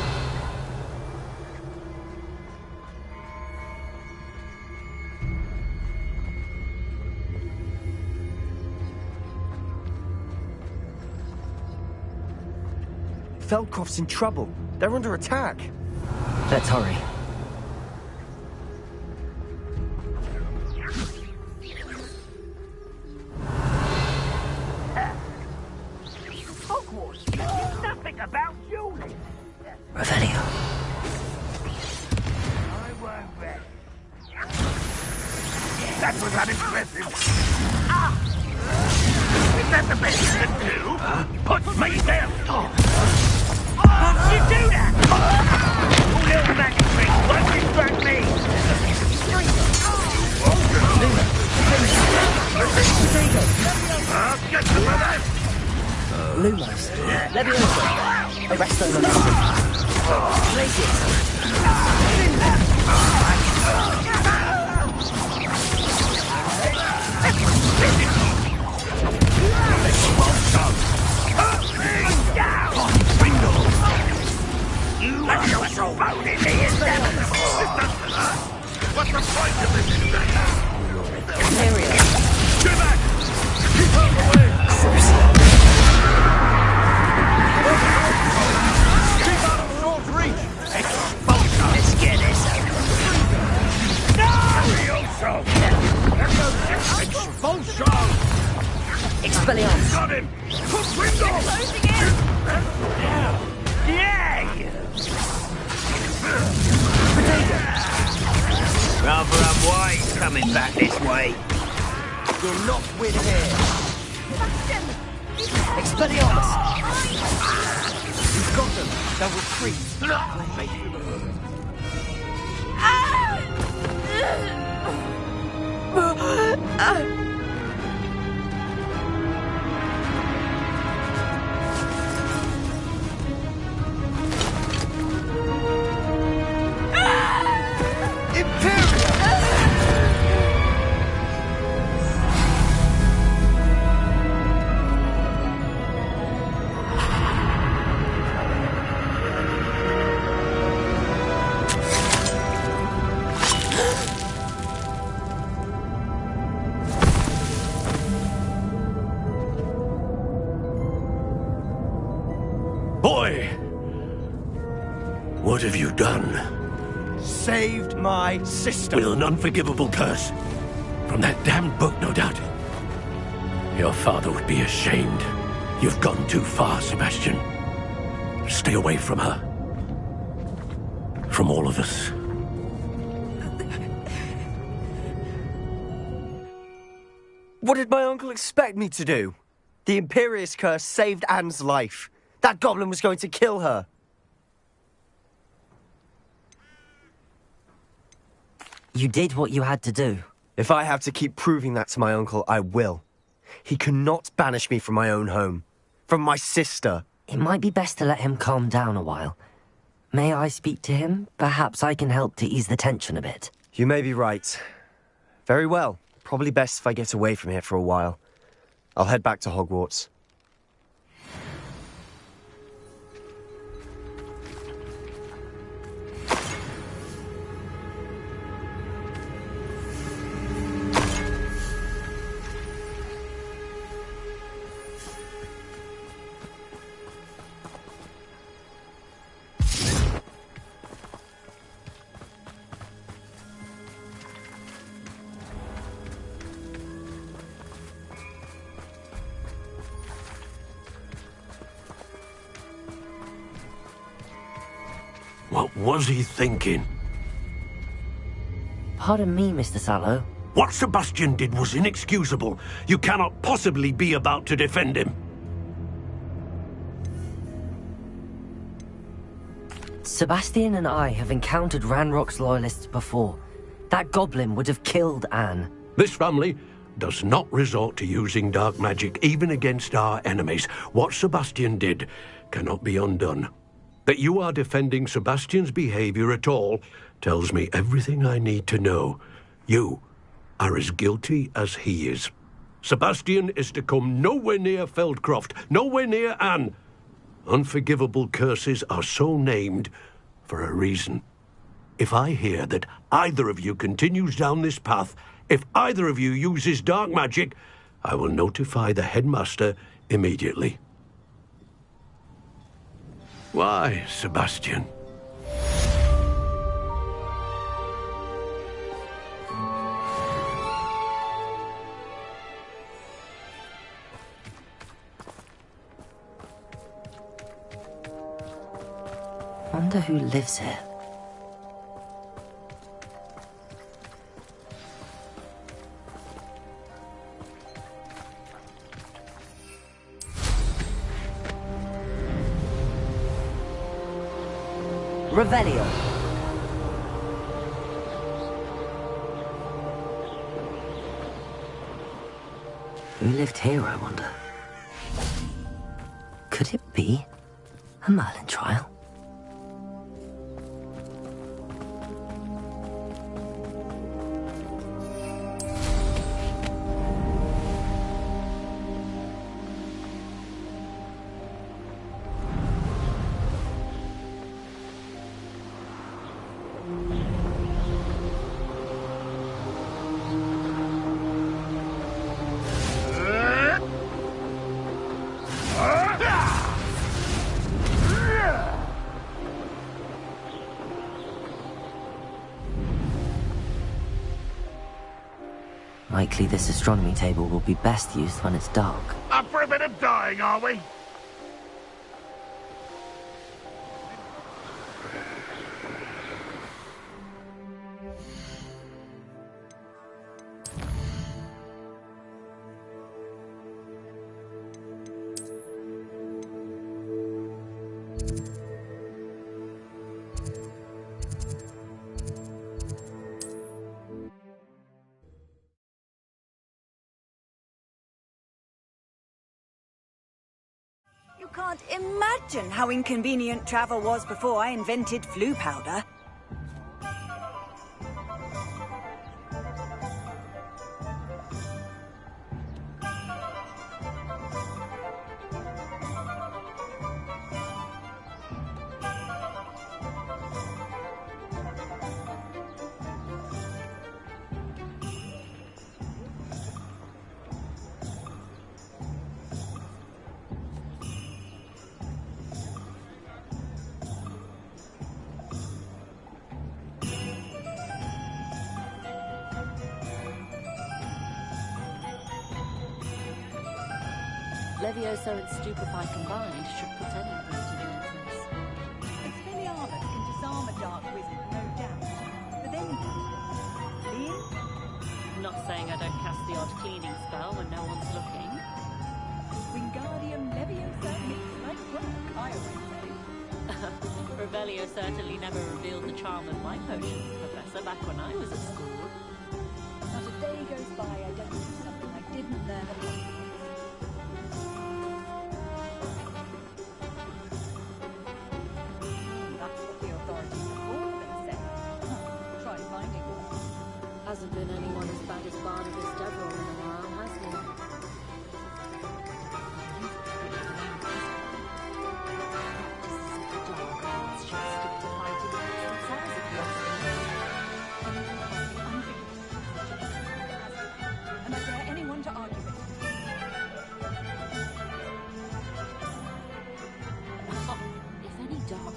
Feldcroft's in trouble. They're under attack. Let's hurry. Hogwarts knows nothing about Julie. Revelio. I won't bet. That was unimpressive. Ah! Is that the best you can do? Put me down! Can't you do that? You little magic trick won't distract me! Get to my left! Lumos. Leviosa. Arresto momentum. Place it. What's the point of this distraction? Imperio. Get back! Keep out of the way! Keep out of the sword's reach! Expulsion! Let's get this over. No! Expulsion! Expelliarmus. Got him! Put window! Closing in! Yeah! Rather unwise coming back this way. You're not with here. Expelliarmus. We've got them. They'll retreat. Boy! What have you done? Saved my sister. With an unforgivable curse. From that damned book, no doubt. Your father would be ashamed. You've gone too far, Sebastian. Stay away from her. From all of us. What did my uncle expect me to do? The Imperious curse saved Anne's life. That goblin was going to kill her. You did what you had to do. If I have to keep proving that to my uncle, I will. He cannot banish me from my own home. From my sister. It might be best to let him calm down a while. May I speak to him? Perhaps I can help to ease the tension a bit. You may be right. Very well. Probably best if I get away from here for a while. I'll head back to Hogwarts. What was he thinking? Pardon me, Mr. Sallow. What Sebastian did was inexcusable. You cannot possibly be about to defend him. Sebastian and I have encountered Ranrock's loyalists before. That goblin would have killed Anne. This family does not resort to using dark magic even against our enemies. What Sebastian did cannot be undone. That you are defending Sebastian's behavior at all tells me everything I need to know. You are as guilty as he is. Sebastian is to come nowhere near Feldcroft, nowhere near Anne. Unforgivable curses are so named for a reason. If I hear that either of you continues down this path, if either of you uses dark magic, I will notify the headmaster immediately. Why, Sebastian? Wonder who lives here. Revelio. Who lived here, I wonder? Could it be a Merlin trial? Likely this astronomy table will be best used when it's dark. Up for a bit of dying, are we? can't imagine how inconvenient travel was before I invented flu powder. Levioso and Stupefy combined should put anything to the influence. Expelliarmus can disarm a dark wizard, no doubt. But then... Liam? Not saying I don't cast the odd cleaning spell when no one's looking. Wingardium Leviosa looks like work, I always say. Revelio certainly never revealed the charm of my potions, Professor, back when I was at school. Not a day goes by I don't do something I didn't learn at Hogwarts. Hasn't been anyone as bad as Barnabas Deverell in a while, has there? Should stick to fighting themselves if you're and I dare anyone to argue with. If any dark